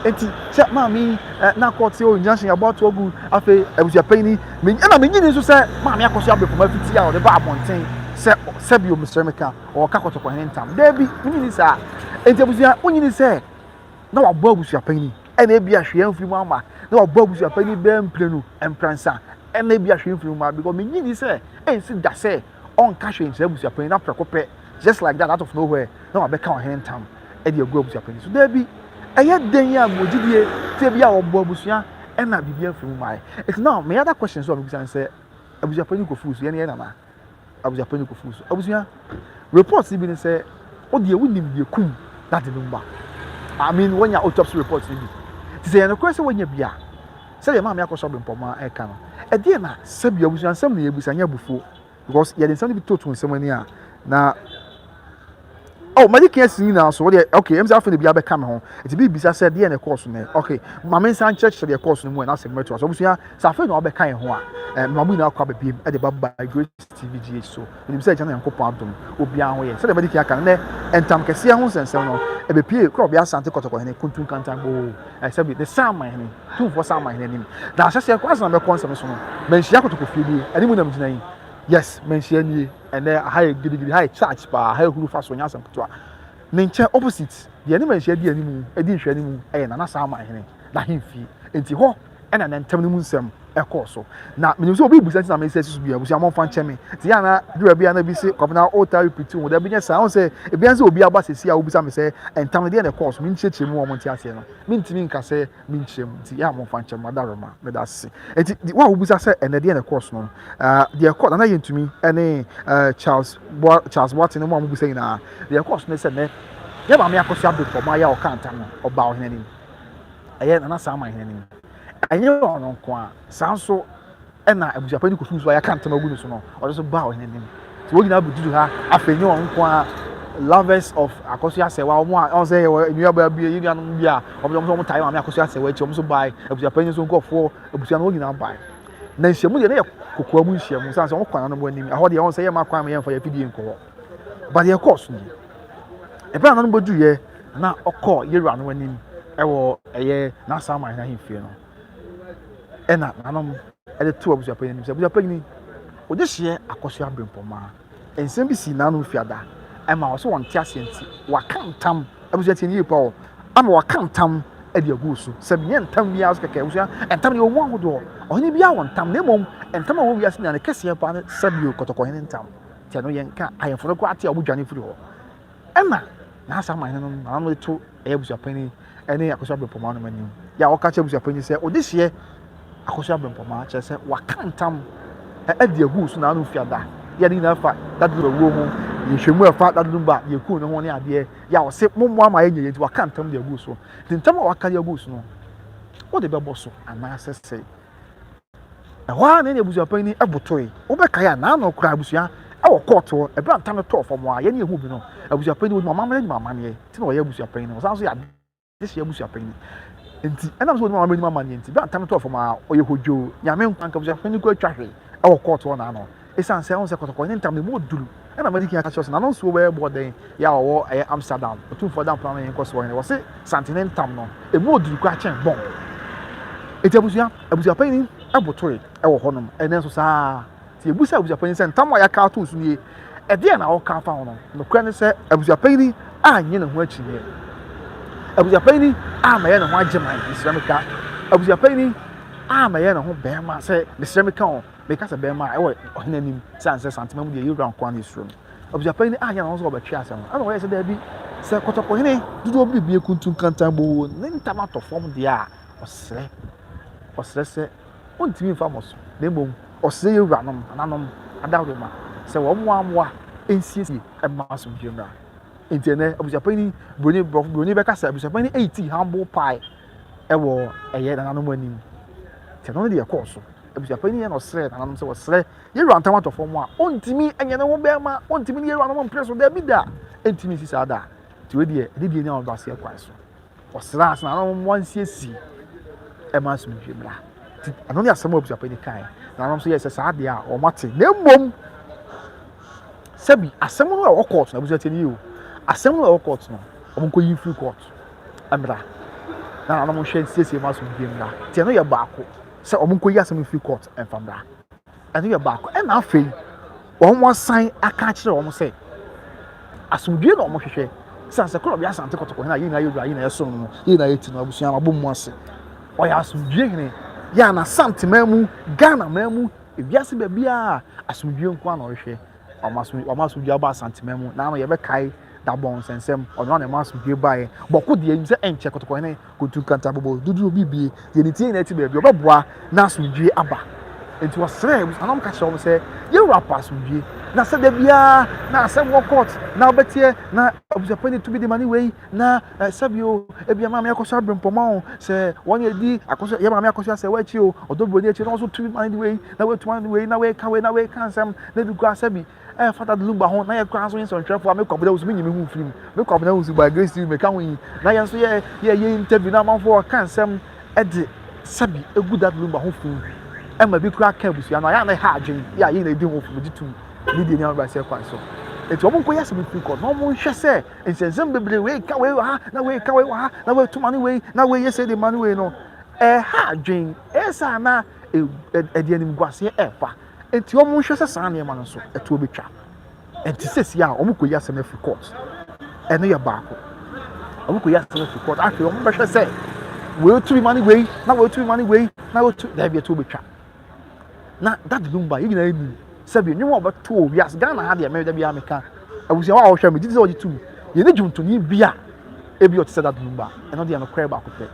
enti se ma mi na court o injunction about ogu afi Abusuapanin me na me nyini so se ma mi Akosua Brempomaa fiti ya o de ba abonten se bi o Mr. o ka kotoko hen ntam debi nyini sa enti abusua onyini se na wa bo Abusuapanin ena e bia hwe amfiri mu ama na wa bo Abusuapanin be mprenu empransa ena e bia hwe amfiri mu because me nyini se ensi da se on ka hwe nse Abusuapanin na prekope just like that out of nowhere na wa be ka hen ntam e de go Abusuapanin so debi eye den ya mogidie te bia wo bo abusua ena bibia amfiri mu mai it's now me other questions so because say Abusuapanin ko fusu ye na na Abusuapanin ko fusu abusua reports bi ni say o de wunim de kum that number. I mean when your autopsy reports ni ti say na kwese wonya bia say the mama Akosua Brempomaa e ka no e de na sabi abusua nsam na yebusa nya bufuo because ye de nsam bi totu nsam ani a na oh medical sin na so okay em say afọ na bia be ka me ho it be bisa say de na course na okay mama nsan church the course no mu na segment so abusua sa afọ na be ka ho a mamu na akwa be biem e de baba Grace TVGH so nim say jana yankopon adom obi an ho ye say the medical kan na Ntamkese ho sensem no e be pie kro bia sante kotoko hene kuntun kantan bo e say be the sama hene tu for sama hene nim na say kwa na be konsem so no menhia kotoko fie bi animu na mjina yi yes menhia nie and then high gidigidi high church pa high huru fa so nya asem kotwa ne nche opposite de ani menhia di animu e di hwe animu e na sama hene na hemfi enti ho ɛna nantam no mu nsɛm ɛkɔɔ so na menim sɛ obi busa nti na mesɛ susu bia busa mo fa nkyɛ me ti ya na dura bia na bi se kɔpena ota repeat wo da bi nya saa wo sɛ ebia sɛ obi aba sesi a wo busa me sɛ ntam de na ɛkɔɔ so me nkyerɛkyerɛ mu wɔ mo nti aseɛ no me ntimi nka sɛ me nkyerɛ mu nti ya mo fa nkyɛ mu adaroma me da se enti wa wo busa sɛ ɛna de na ɛkɔɔ so no de ɛkɔɔ na yɛ ntumi ɛne Charles Watson mo busa nyinaa de ɛkɔɔ so ne sɛ ne yɛ ba me Akosua Brempomaa ya ɔka ntam no ɔba ɔhene nim ɛyɛ nana saa ma ɔhene nim ɛnyɛ ɔno nko a saa nso ɛna Abusuapanin Kofi so ayɛ ntam agu no so no ɔde so ba ɔhene nim so wo nyinaa bududu ha afei nyɛ ɔno nko a lovers of Akosua Sɛwa ɔmo a ɔn sɛ yɛ nua ba bi yɛ nuanom bi a ɔmo tae ma me Akosua Sɛwa akyi ɔmo so bae Abusuapanin so nkɔfoɔ abusua no wo nyinaa bae na nhyiamu deɛ ne yɛ kokoa mu nhyiamu sanso ɔmo kwan no mo anim ɛhɔ deɛ ɔn sɛ yɛ ma kwan ma yɛmfa yɛ fidie nkɔ hɔ ba deɛ ɛkɔɔ so no ɛbɛn na no bodu yɛ na ɔkɔ yɛwura no anim ɛwɔ ɛyɛ na saa ma ahemfie no ɛna nanom ɛde to Abusuapanin nim sɛ Abusuapanin ɔde hyɛ Akosua Brempomaa nsɛm bi si nanom fiada ɛma ɔso wɔn te aseɛ nti waka ntam Abusuapanin yie pa ɔ ama waka ntam ɛde agu so sɛ nyɛ ntam bi aso kɛkɛ Abusua ntam ne ɔmo ahodoɔ ɔhene bi awɔ ntam na mmom ntam a wɔn wiase na ne kɛseɛ pa ne sɛbio kɔtɔkɔhene ntam tia no yɛn ka ayɛfo no kɔ ate a ɔmo dwane firi hɔ ɛna na asa ma hene no nanom de to ɛyɛ Abusuapanin ɛne Akosua Brempomaa no anim ya ɔka kyerɛ Abusuapanin sɛ ɔde hyɛ Akosua Brempomaa kyerɛ sɛ waka ntam ɛde agu so na ano fiada yɛ ne nyinaa fa daduru wo ho yɛhwɛmu ɛfa daduru ba yɛku ne ho ne adeɛ ya ɔse mommo ama yɛ nyɛ nti waka ntam de agu so ntam a waka de agu so no wo de bɛbɔ so anaasɛ sɛ ɛhɔ a ne Abusuapanin ɛbotoe wobɛkae a na ano kora abusua ɛwɔ kɔɔto ɛbɛn ntam no tɔɔ fam a yɛ ne ehu bi no Abusuapanin wo mama ne mama ne ti na ɔyɛ Abusuapanin no sanso yɛ ade Abusuapanin nti ɛnam so mama ne mama ne nti bɛn ntam no tɔɔ fam a ɔyɛ hodwo nyame nkwa Abusuapanin kɔ atwa hwe ɛwɔ kɔɔto na ano esan sɛ ɔn sɛ kɔtɔkɔ ne ntam ne mu duru ɛna mɛdi kia kakyɛ so na no nso bɛyɛ bɔden yɛ ɔwɔ ɛyɛ Amsterdam otumfo dan plan no yɛn kɔ so wɔn wɔse santene ntam no emu duru kɔ akyɛn bɔn eti Abusuapanin ɛbotoe ɛwɔ hɔnom ɛnɛ nso saa ti ebusa Abusuapanin sɛ ntam a yɛka ato so nie ɛdeɛ na ɔka fa ho no nokura ne sɛ Abusuapanin a nye ne ho akyinyɛ Abusuapanin a ma yɛ ne ho agyeman Islamika Abusuapanin a ma yɛ ne ho bɛrima sɛ Islamika ho meka sɛ bɛrima ɛwɔ ɔhene anim san sɛ santema mu deɛ yɛwura nkwa no esuro no Abusuapanin a nyɛ ne ho sɛ ɔbɛtwe asɛm no ɛna ɔyɛ sɛ daabi sɛ kɔtɔkɔhene dodoɔ bi bie kuntum kantan bo ne ntam atɔ fam deɛ a ɔsrɛ sɛ ɔntumi mfa mo so na mmom ɔsrɛ yɛwura nom ananom adaroma sɛ wɔn mo amoa nsiesie ɛma asomdwe mmra nti ɛnɛ Abusuapanin broni bɛka sɛ Abusuapanin 80 humble pie ɛwɔ ɛyɛ nananom anim sɛ no deɛ ɛkɔɔ so Abusuapanin yɛ no ɔsrɛ nananom sɛ wɔsrɛ yɛwura ntam atɔ fam a ɔntumi ɛnyɛ ne ho bɛrima ɔntumi ne yɛwura nom mpere so daabi da ɛntumi nsi saa da nti wei deɛ ɛde deɛ ne a ɔdɔ aseɛ kwan so ɔsrɛ ase nananom mo ansiesie ɛma asomdwe mmra nti ɛno ne asɛm a Abusuapanin kae nananom so yɛ sɛ saa deɛ a ɔmo ate na mmom sɛbi asɛm no a ɛwɔ court na Abusuapanin yi o asɛm no a ɛwɔ court no ɔmo nkɔ yi free court ɛmra na ɔmo hwɛ nsiesie ma so bi mmra tie no yɛ baako sɛ ɔmo nkɔ yi asɛm free court ɛmfa mmra ɛno yɛ baako ɛna afei ɔmo asan aka kyerɛ ɔmo sɛ asomdwe na ɔmo hwehwɛ sɛ kɔrɔ bi asante kɔtɔkɔ hena yi na yɛ wura yi na yɛ som no yi na yɛ ti no abusua ma bɔ mu ase ɔyɛ asomdwe hene yɛ na santima mu Ghana ma mu ebiase ba bia asomdwe nko na ɔhwehwɛ ɔmo asomdwe aba santima mu na no yɛ bɛkae dabɔn sensɛm ɔno na ɛma asomdwe bae bɔko deɛ yim sɛ ɛnkyɛ kɔtɔkɔ hene kuntum kanta bobo dudu bibie deɛ ne tie na ti baabi ɔbɛboa na asomdwe aba enti wɔsrɛ anam ka kyerɛ wɔn sɛ yɛwura pa asomdwe na sɛ da bia na asɛm wɔ court na ɔbɛteɛ na Abusuapanin to bi de ma ne wei na sɛbio ebia ma me Akosua Brempomaa sɛ wɔn yɛ di Akosua yɛ ma me Akosua sɛ wɔakyi o ɔdɔ broni akyi na ɔso to bi ma ne wei na wɔatuma ne wei na wɔaka nsɛm na du kɔ asɛbi fata de lumba ho na yɛ kɔ aso yɛ nsɔntwerɛfoɔ a me kɔbɔda wusu me nyime hu firim me kɔbɔda wusu by grace me ka ho yi na yɛn nso yɛ interview na amanfoɔ ka nsɛm ɛde sɛbi egu dat lumba ho fun ɛma bi kura ka abusua no ayɛ na ha adwen yɛ ayɛ na edi ho fun di tum ne deɛ ne aba sɛ kwan so eti ɔmo nkɔ yɛ asɛm free court na ɔmo nhwɛ sɛ nsɛnsɛm bebree wei ka wei wɔ ha na wei ka wei wɔ ha na wei tuma ne wei na wei yɛ sɛ de ma ne wei no ha adwen ɛsa na ɛde anim guaseɛ ɛfa eti ɔmo nhwɛ sɛ saa nneɛma no so ɛto obetwa enti sɛsi a ɔmo kɔ yɛ asɛm free court ɛno yɛ baako ɔmo kɔ yɛ asɛm free court afei ɔmo bɛhwɛ sɛ wei tumi ma ne wei na wei tumi ma ne wei na wo tu da bia to betwa na that lumba you na eni sabi nwo obeto owias Ghana ha de me da bia meka abusua wa hwɛ me didi sɛ ogitu ye ne dwuntoni bia ebi ɔte sɛ that lumba ɛno de no kwɛ ba akopɛ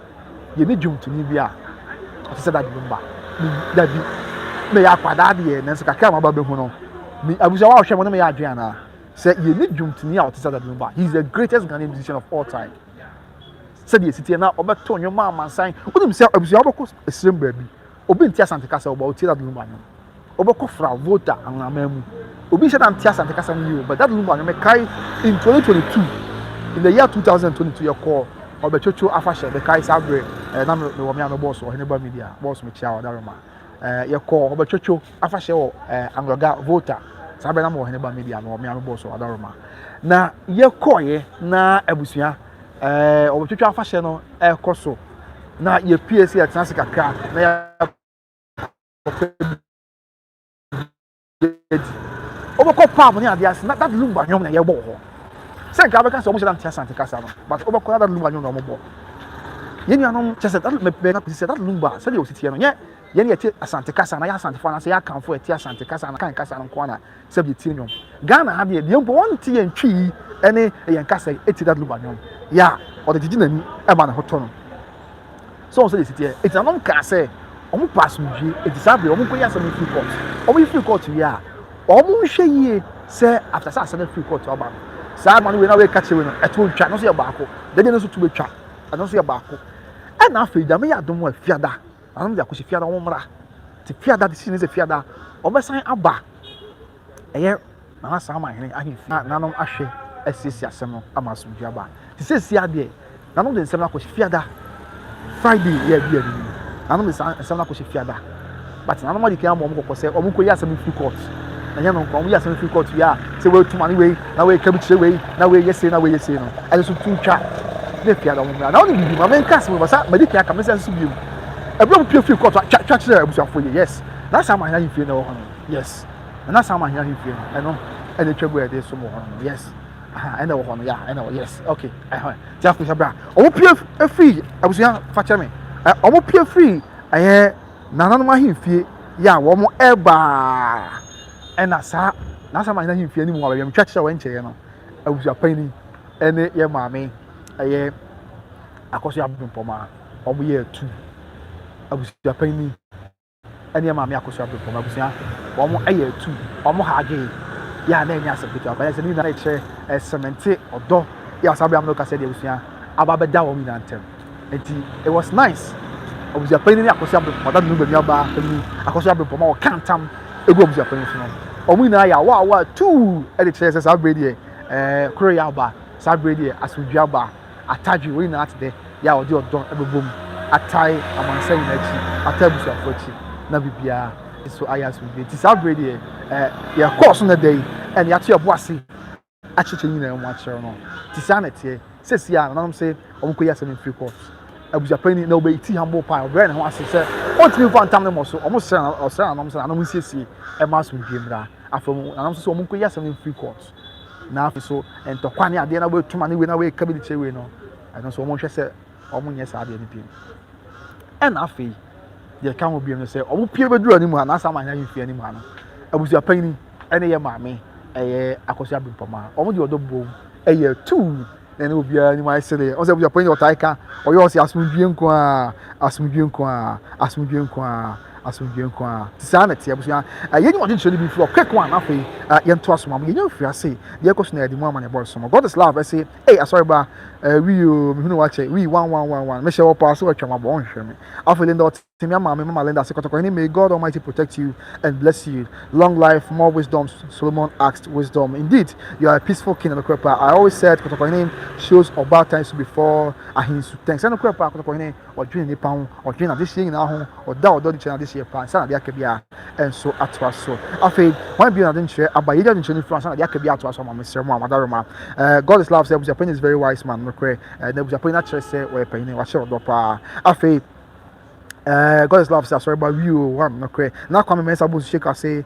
ye ne dwuntoni bia ɔte sɛ that lumba da bi me ya kwada de ne nso kakra ma ba behu no me abusua wa hwɛ mo no me ya adwen na sɛ ye ne dwuntoni a ɔte sɛ that lumba he is the greatest Ghanaian musician of all time sɛ de sitie na obeto nwoma amansan wonim sɛ abusua obekɔ esrem baabi obi ntia sante kasa oba otie that lumba no obekɔ fra voter anamamu obi hyɛ dan tia sante kasa no but that lumba no me kai in 2022 in the year 2022 you call obechocho afahye be kai sabre na me wo me ano boss o hene ba media boss me chia odaroma you call obechocho afahye wo angroga voter sabre na me hene ba media no me ano boss o odaroma na ye call na abusua obechocho afahye no ekoso na ye PSC atanse kakra na ya obekɔ pub ne ade ase na that lumba nyom na ye bɔ ho sɛ nka bɛka sɛ ɔmo hyɛ dan tia sante kasa no but obekɔ that lumba nyom na ɔmo bɔ ye nuanom kyɛ sɛ that me na pese that lumba sɛ de ositie no nye ye ne yɛte asante kasa na ya asante fa na sɛ ya kanfo yɛte asante kasa na kan kasa no kɔ na sɛ bi tie nyom Ghana ha de mpo wɔn tie ntwi ɛne yɛn kasa eti that lumba nyom ya ɔde gigi nani ɛma ne hoto no so on sɛ de sitie eti nanom ka sɛ ɔmo pass mwie eti sabe ɔmo kɔ yɛ asɛm free court ɔmo free court wi a ɔmo nhwɛ yie sɛ after sɛ asɛm free court ɔba no saa ma no we na we catch we no ɛto ntwa no so yɛ baako dede no so to betwa ɛno so yɛ baako ɛna afei da me yɛ adom afiada anom de akɔhyɛ fiada ɔmo mmra te fiada de sine sɛ fiada ɔbɛsan aba ɛyɛ na saa ma hene ahemfi nanom ahwɛ asiesie asɛm no ama asomdua ba te sɛ sia deɛ nanom de nsɛm no akɔhyɛ fiada Friday yɛ bi ani nanom de nsɛm no akɔhyɛ fiada but nanom adi kan ɔmo kɔkɔ sɛ ɔmo kɔ yɛ asɛm free court na yɛ no ɔmo yɛ asɛm free court ya sɛ we tuma ni we na we kabi kyerɛ we na we yɛse na we yɛse no ɛde so twa ne fiada ɔmo mmra na ɔno bibi ma men cast me basa madi kan ka me sɛ nso bi mu ɛbro pie free court twa kyerɛ abusuafo yɛ yes na saa ma hena himfie na wɔ hɔ no yes na saa ma hena himfie no ɛno ɛne twa bu ɛde so mo hɔ no yes ɛna wɔ hɔ no ya ɛna wɔ yes okay ti afɔ hyɛ bra ɔmo pie free abusua fa kyerɛ me ɔmo pie free ɛyɛ nananom ahemfie ya wɔn ɛba ɛna saa na saa ma hena hemfie ni mu abɛyɛ twa kyerɛ wɔn nkyɛn no Abusuapanin ɛne yɛ maame ɛyɛ Akosua Brempomaa ɔmo yɛ tu Abusuapanin ɛne yɛ maame Akosua Brempomaa abusua wɔn ɛyɛ tu ɔmo ha agye ya na enya asɛpɛtɔ akɔyɛ sɛ ni na ɛkyerɛ cement ɔdɔ ya asabe amno kasa de abusua aba bɛda wɔn nyinaa ntɛm enti it was nice Abusuapanin ne Akosua Brempomaa da no bɛmi aba ɛmu Akosua Brempomaa ɔka ntam egu Abusuapanin so no ɔmo nyinaa yɛ awa tu ɛde kyerɛ sɛ saa bere deɛ koro yɛ aba saa bere deɛ asomdua aba atadwe wɔn nyinaa te dɛ yɛ a ɔde ɔdɔ ɛbɛbom atae amansa nyinaa akyi atae abusuafo akyi na bibia so ayɛ asomdua ti saa bere deɛ yɛ kɔɔ so na da yi ɛna yɛato yɛ bo ase akyekyɛ nyinaa mu akyerɛ no ti saa na teɛ sɛsi a nananom sɛ ɔmo kɔ yɛ asɛm free court Abusuapanin na ɔbɛyi ti humble pie ɔbrɛ ne ho ase sɛ ɔntumi fa ntam ne mɔ so ɔmo ɔsrɛ nanom sɛ nanom nsiesie ɛma asomdua mmra afɔ nanom sɛ ɔmo kɔ yɛ asɛm free court na afei so ntɔkwa ne adeɛ na wɔatuma ne wei na wɔaka bi de kyerɛ wei no ɛno nso ɔmo nhwɛ sɛ ɔmo nyɛ saa adeɛ no bi ɛna afei deɛ ka ho biam no sɛ ɔmo pie bɛduru anim ha na asa ma hena hemfie anim ha no Abusuapanin ɛne yɛ maame ɛyɛ Akosua Brempomaa ɔmo de ɔdɔ bom ɛyɛ tu na ne obiara anim ayɛ sɛ ɔsɛ Abusuapanin ɔtae ka ɔyɛ ɔsɛ asomdue nko a asomdue nko a asomdue nko a asomdue nko a ti saa na te abusua yɛn ni ɔde nkyɛn bi firi ɔkɛk one afei yɛn to asoma mo yɛn mfiri ase deɛ ɛkɔ so na yɛde mu ama ne bɔɔl so God is love ɛsɛ asɔre ba we o mehunu wakyɛ we 1111 mehyɛ wɔ pa so atwa mabɔ ɔnhwɛ me afei Linda ɔtemi ama me mama Linda ase kɔtɔkɔ may God Almighty protect you and bless you long life more wisdom Solomon asked wisdom indeed you are a peaceful king and okrepa I always said kɔtɔkɔ shows about times before ahinsu thanks and okrepa kɔtɔkɔ ɔdwene nipa ho ɔdwene ade hyɛ nyinaa ho ɔda ɔdɔ de kyɛn ade hyɛ pa nsa na ade aka bia ɛnso atoa so afei wɔn bi na ade nkyerɛ aba yɛde ade nkyerɛ nifura nsa na ade aka bia atoa so ama mesrɛ mu amadaroma God is love sɛ Abusuapanin is very wise man nokorɛ na Abusuapanin akyerɛ sɛ ɔyɛ panyin wahyɛ ɔdɔ paa afei God is love, sorry about you. One, okay. Now, come and Abusu Shake. I say,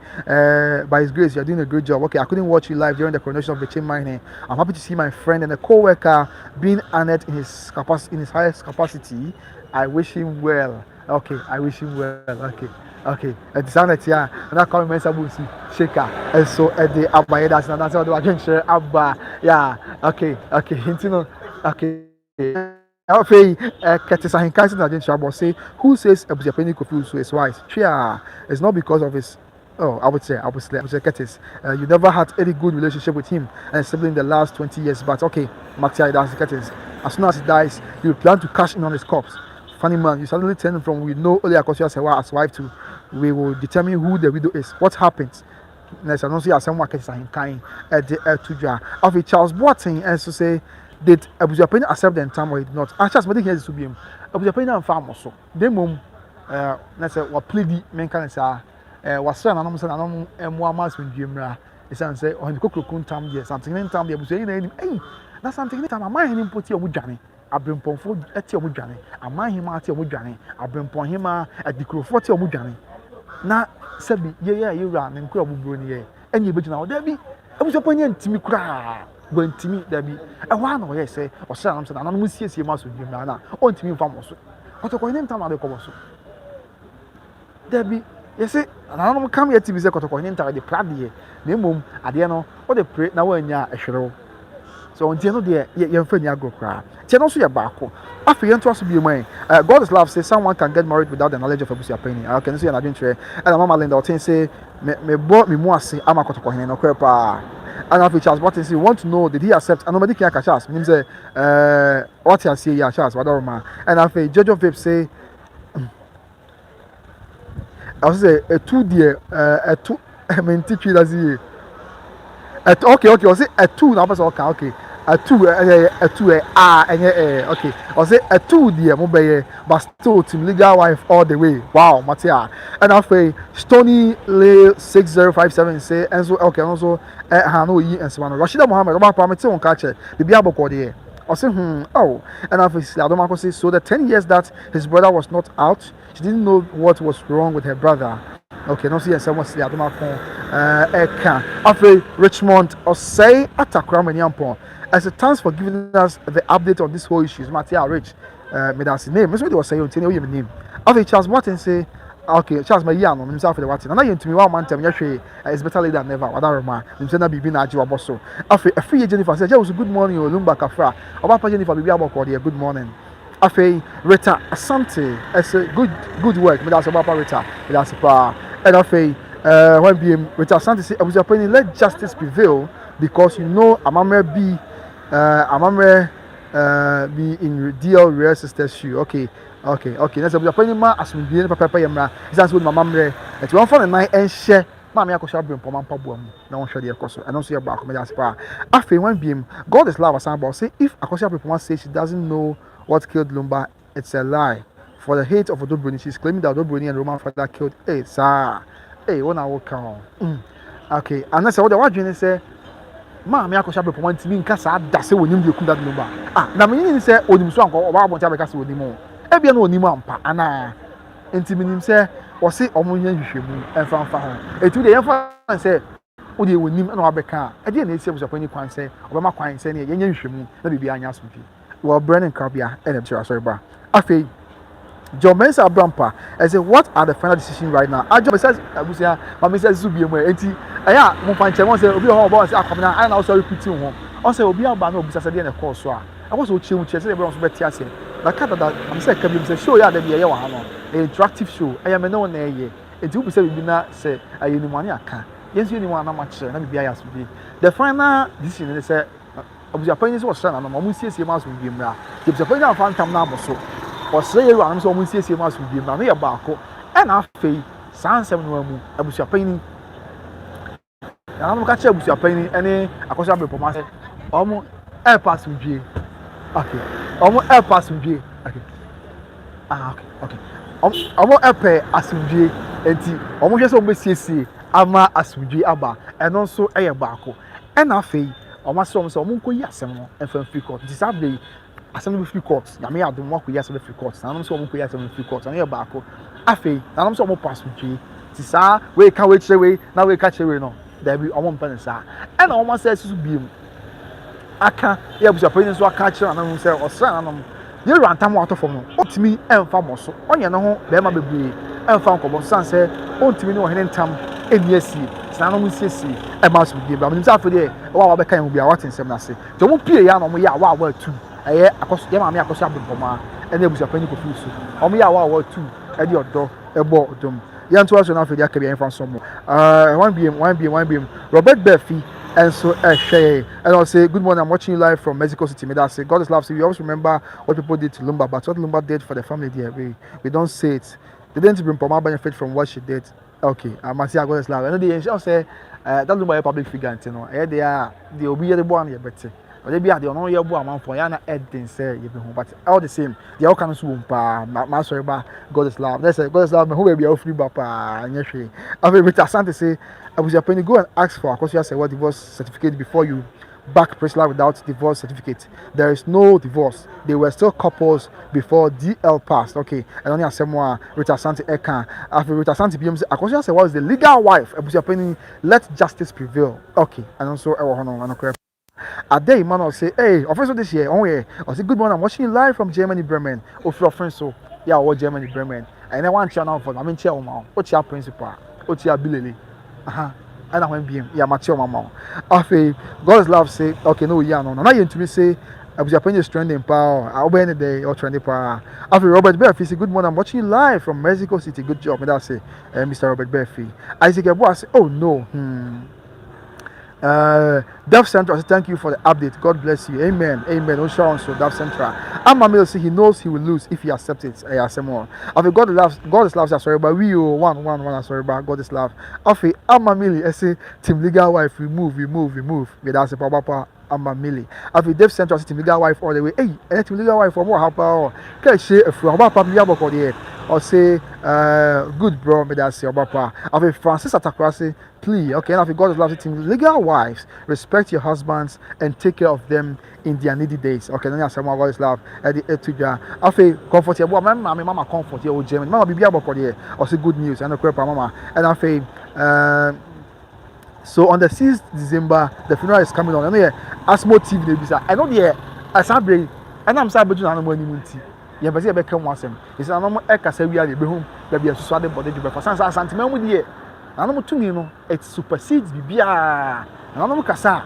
by His grace, you are doing a great job. Okay, I couldn't watch you live during the coronation of the chain mine. I'm happy to see my friend and a co-worker being honored in his highest capacity. I wish him well. Okay, I wish him well. Okay. Okay, at the sound here, and I call him Sabusi Shaker, and so at the Abba, that's not what I can share. Abba, yeah, okay, you know, okay. Okay, Curtis and Cousin Agent Shabo say, who says Abusuapanin Kofi Owusu is wise? Chia, it's not because of his. Oh, I would say Curtis. You never had any good relationship with him, and especially in the last 20 years. But okay, Maxia, that's Curtis. As soon as he dies, you plan to cash in on his corpse. Funny man, you suddenly turn him from we know only Akosua Sewa as wife to we will determine who the widow is. What happens? Next, I don't see as someone can say kind at the to of it Charles Boateng and to say did Abusuapanin accept the time or did not? I just make it to be him. Abusuapanin and farm also. They mum let's say what plead men can say was son and I'm and one month with Jimra. It's say on the cocoon time there something in time the Abusuapanin hey that's something in time I mind him put your Mujani. Brempomaa for at your Mujani. I mind him at your Mujani. I Brempomaa him at the crew for your Mujani. Na sabi you run and crab brony and you bet now there be Abusuapanin to me cry going to me there be a one or say or some and I'm going to see mass with you now on to me from also what a coin time at the course there be yes and I don't come here to be second coin entire the pradi name at the end or the pray now when you're a show so until no dear you're friend you go cry tell also your back after you to be mine God is love says someone can get married without the knowledge of Abusuapanin. I can see an adventure and mama Linda or say me bought me more say I'm a kotokohene no kwepa and after Charles Boateng say want to know did he accept and nobody can catch us means say what I say yeah Charles whatever man and after Jojo Vape say I say a 2 dear a 2 I mean teach you that's it okay I say a 2 now okay a 2 okay I say a 2 dear mobile but still to legal wife all the way wow Matia and after Stony Lay 6057 say and so okay also Hano yi and so on Rashida Muhammad about permit on catch the Biabo code I say oh and after Adomako say so the 10 years that his brother was not out she didn't know what was wrong with her brother. Okay, no see and someone say Adomako after Richmond or say Atakra Maniampon. As a thanks for giving us the update on this whole issue, Matia Rich, that's his name. That's what they were saying. Tell you name. After Charles Boateng say, okay, Charles Manhyia on himself for the Watson. And I to me one man tell me it's better late than never. Whatever man, himself na bibi na ajiwa bosso. After a free Jennifer said, "It was a good morning, Olumba Kafra." About Jennifer bibi aboko there. Good morning. After Rita Asante, it's a good work. Me that's about Rita. Me that's and after when BM Rita Asante say, "Abusuapanin, let justice prevail because you know Amamre be." Amamre be in deal real sister's shoe. Okay. That's Abusuapanin ma asumdie papa yemra. That's what Mamamre. It's one for the night and share. Mama Akosua Brempomaa pabuam. Na one share the Akosua. And also your back me that's pa. After when BM God is love as about say if Akosua Brempomaa says she doesn't know what killed Lumba, it's a lie. For the hate of Odobroni, she's claiming that Odobroni and Roman father killed. Hey, sir. Hey, when I walk on. Okay. And that's what the what say. Ma me Akosua Brempomaa ntimi nka saa da se wonim de kunda no ba na me yin se onim so anko oba aboncha be ka se onim o e bia na onim ampa ana ntimi nim se wo se omo nya hwehwemu emfa ho etu de yemfa se wo de wonim na wabeka e de na esi Abusuapanin kwan se obama kwan se ne nya hwehwemu na bibia anya asomfi wo Brennan Krabia and em sorry ba afei John Mensa Abrampa I say what are the final decisions right now John says Abusia mama says Zubi emo enti aya mo fanche mo say obi ho oba say akomna I na so repeat ho o say obi aba na obi say dey na course so a was o chemu che say dey bro so beti ase na kata that am say kabim say show ya dey be ye wa ha no interactive show aya me no na ye enti obi say bi na say ayi ni mani aka yes you ni wana ma kire na bibia ya so bi the final decision is say Abusuapanin so so na no mo siesie ma so bi mra Abusuapanin na fantam na aboso Osre you am so siesie ma so bi mra no ye baako e na afei sansem no amu Abusuapanin na no ka che Abusuapanin ene Akosua Brempomaa se omo air pass udwie okay omo air pass udwie okay okay omo air asudwie enti omo hwe se omo siesie ama asudwie aba eno so eye baako e na afei omo so omo nkoyi asem no enfam free court disabley asem no free court na me adom wa koyi asem free court na no so omo koyi asem free court na ye baako afei na no so omo pass udwie ti sa we ka we chere we na we ka chere no there be omo mpen sa e na omo say susu biem aka ya Abusuapanin so aka chere na no say osra na no ye rantam wato fom no otimi emfa moso onye no ho be ma bebre emfa nkobo sanse ontimi ne ohene ntam eniasi sanano mu siesi e ma so bi ba nim sa afode wa be kan hu bia watin sem na se to mu pie ya no mo ya wa tu eye akoso ye ma me akoso Brempomaa ene Abusuapanin Kofi so omo ya wa tu e di odo ebo odom yan to aso na afode aka bia emfa so mo one bm Robert Berfi. And so, and I'll say, good morning, I'm watching you live from Mexico City. May I say, God is love. We always remember what people did to Lumba, but what Lumba did for the family there, we don't say it. They didn't Brempomaa benefit from what she did. Okay, I must say, God is love. And I'll say, that Lumba a public figure, you know, they are the obedient one, yeah, better. But they be at the only year amount for Yana Edin say, you know, but all the same, they all kind of swoon, Master, God is love. That's God is love, who will be all free, Papa, and yes, I mean, with Asante say, Abusuapanin, go and ask for Akosua say what divorce certificate before you back Priscilla without divorce certificate. There is no divorce. They were still couples before DL passed. Okay, and only Asamoah Rita Santi Ekan. After Rita Santi BM Akosua say what is the legal wife? Abusuapanin, let justice prevail. Okay, and also a day man will say, hey, offense this year, oh yeah. I say, good morning, I'm watching you live from Germany, Bremen. Oh, for offense, so yeah, what Germany, Bremen. And I want channel for I'm in chair, what's your principal? What's your ability? And I went beam, yeah, Matthew, mama. After God's love say, okay, no, yeah, no, now you to me say, Abusuapanin is trending power. I'll be any day or trending power. After Robert Berfi say, good morning, I'm watching you live from Mexico City. Good job, and I say, Mr. Robert Berfi. Isaac Abu, say, oh no, Dev Central, thank you for the update. God bless you. Amen. Amen. So Dev Central. Amamil say he knows he will lose if he accepts it. Säga+More. After God is love. Sorry, but we one. Sorry, but God is love. After Amamil, I say team legal wife. We move. But that's a papa. Amamili. After Dev Central, team legal wife all the way. Hey, and team legal wife for more happen. Can say if we about papa yabo there. Or say good bro. But that's your papa. After Francis Atakwasi. Plea, okay, and if God is love team legal wives, respect your husbands and take care of them in their needy days. Okay, then someone God is love at the etuja. After comfort here, mama comfort here, German, mama be able to or say good news and a crap mama. And after so on the 6th December, the funeral is coming on. And yeah, Asmo TV they be I know the Asabre, and I'm sorry, but you know money. Yeah, but you become once him. It's a normal eka say we are the home, baby, a swade body for sans sentiment with you. Nanom tumi no it supersedes bibia nanom kasa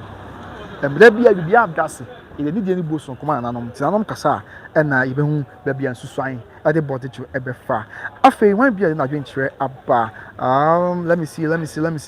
emre bibia abdase e ni die ni boso koma nanom kasa e na yebehu bibia nsusuan e de body to ebefa afei wan bia na adwenkyere aba let me see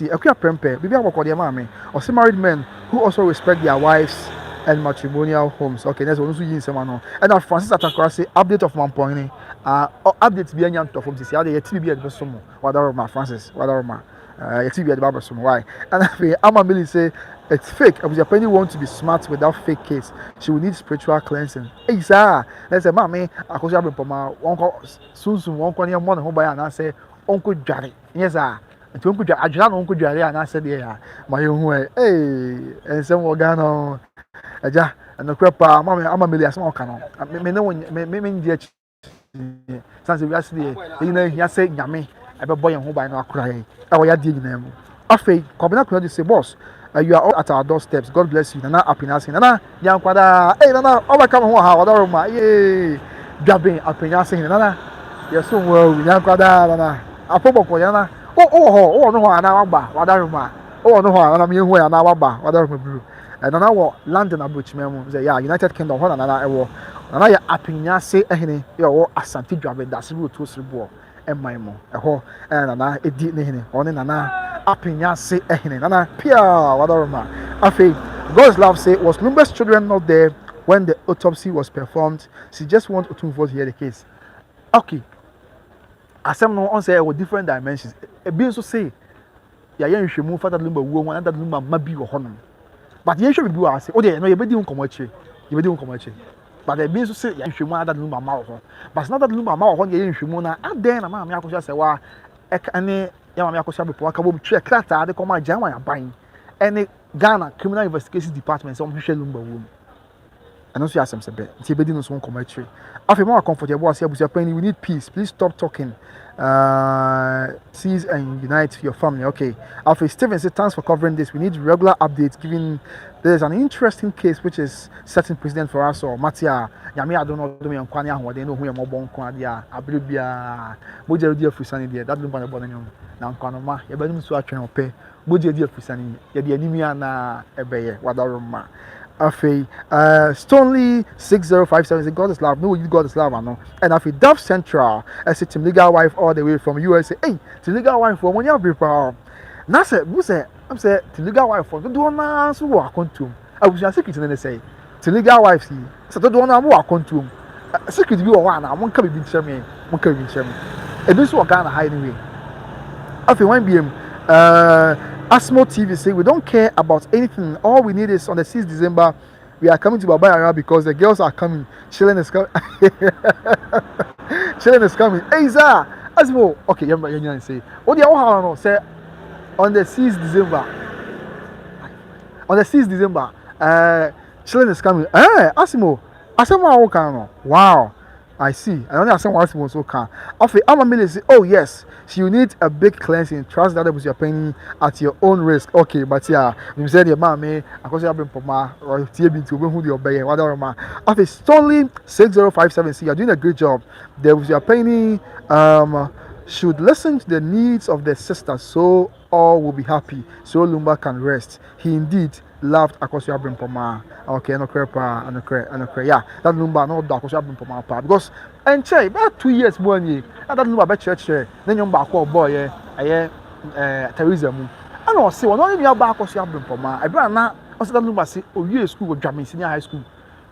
akua prempe bibia bokode ma me or say married men who also respect their wives and matrimonial homes. Okay, next one also yin semano and now Francis Atakra say update of Mampoini update bi anya ntofom say how dey yet bi e be so mo wadaroma Francis wadaroma you be at the barber some why and Amamili say it's fake. Abusuapanin want to be smart without fake case. She will need spiritual cleansing. Hey sir, let's say mommy Akosua Brempomaa uncle soon one corner one home by and I say uncle Jari. Yes sir. And uncle Jari ajana uncle Jari and I said yeah my own hey and some organo aja and the crap mommy Amamili as one canon. Me no me dear since we are there you know he say nyame ebe boy ho by no akura e we ya die nyina mu afei kwabena kura say boss you are all at our doorsteps. God bless you. Nana happiness nana yankwada hey nana overcome ho ha odaroma ye dwaben happiness nana yeso wo yankwada nana apoboko nana ho no ho ana waba wadaroma no ho ana me hu ana waba wadaroma bru nana wo London abrochime mu say yeah United Kingdom ho nana ewo nana ya happiness ehene ye wo Asante dwaben dasebe otu osiribo emaimo eho nana edi nehene one nana apenya say ehene nana pia wadaroma afei God's love say was Lumba's children not there when the autopsy was performed. She just want to hear the case. Okay, asem no on say with different dimensions e bi so say ya yen hwemu fata Lumba wuo one that Lumba mabi wo honom but yen hwe bi wa say o de no ye bedi nkomo achi but e bi so say ya hwemu that Lumba ma wo ho but not that Lumba ma wo ho ye hwemu na aden na ma me akosha say wa ane ya ma akosha bepo aka bo twe krata de koma janwa ya ban ene Ghana Criminal Investigations Department say o hwehwe Lumba wuo and also ask them say be nti ebedi no so commentary after more comfortable as Abusuapanin we need peace please stop talking cease and unite your family. Okay, after Steven said thanks for covering this, we need regular updates given there's an interesting case which is setting precedent for us or Manhyia Yami I don't know do me on kwani ahwo they know who am bon kwa dia abribia moja di afusani dia that lumba na bon nyom na nkwanoma ye ba nim so atwen ope moja di afusani ye de animia na ebeye wadaroma. Afi Stonely 6057 says God is love. No, you God is love, no. And Afi Dove Central, I said Tim legal wife all the way from USA. Hey, Tim legal wife for when you have people. Now say, who say? I'm say Tim legal wife for. Do na so work on to. I was just secret and say Tim legal wife see. So do na work on to. Secret be one. I won't come be share me. Won't come be share me. And this work Ghana hide anyway. Afi when BM Asmo TV say we don't care about anything. All we need is on the 6th December. We are coming to Babaya because the girls are coming. Chilling is coming. Chilling is coming. Hey, Za, Asmo. Okay, you say. What do you want to say? On the 6th December. On the 6th December. Chilling is coming. Eh, Asmo. Asmo, wow. I see. I only ask someone else so can. Of it, Amamile say, oh yes, so you need a big cleansing. Trust that you're paying at your own risk. Okay, but yeah, you said your mama, Akosua Brempomaa, or TB to who you obey, whatever man. Of it, Stonely 6057. See, you're doing a great job. There was your penny. Should listen to the needs of the sister, so all will be happy. So Lumba can rest. He indeed loved Akosua Brempomaa. Okay, no crepa, no crepa. Yeah, that number no Akosua Brempomaa part because and che about 2 years more ni. That number be church. Then you back boy Teresa mu. And I say one only me about Akosua Brempomaa. I bra na also that number say oh you school with Jamin Senior High School.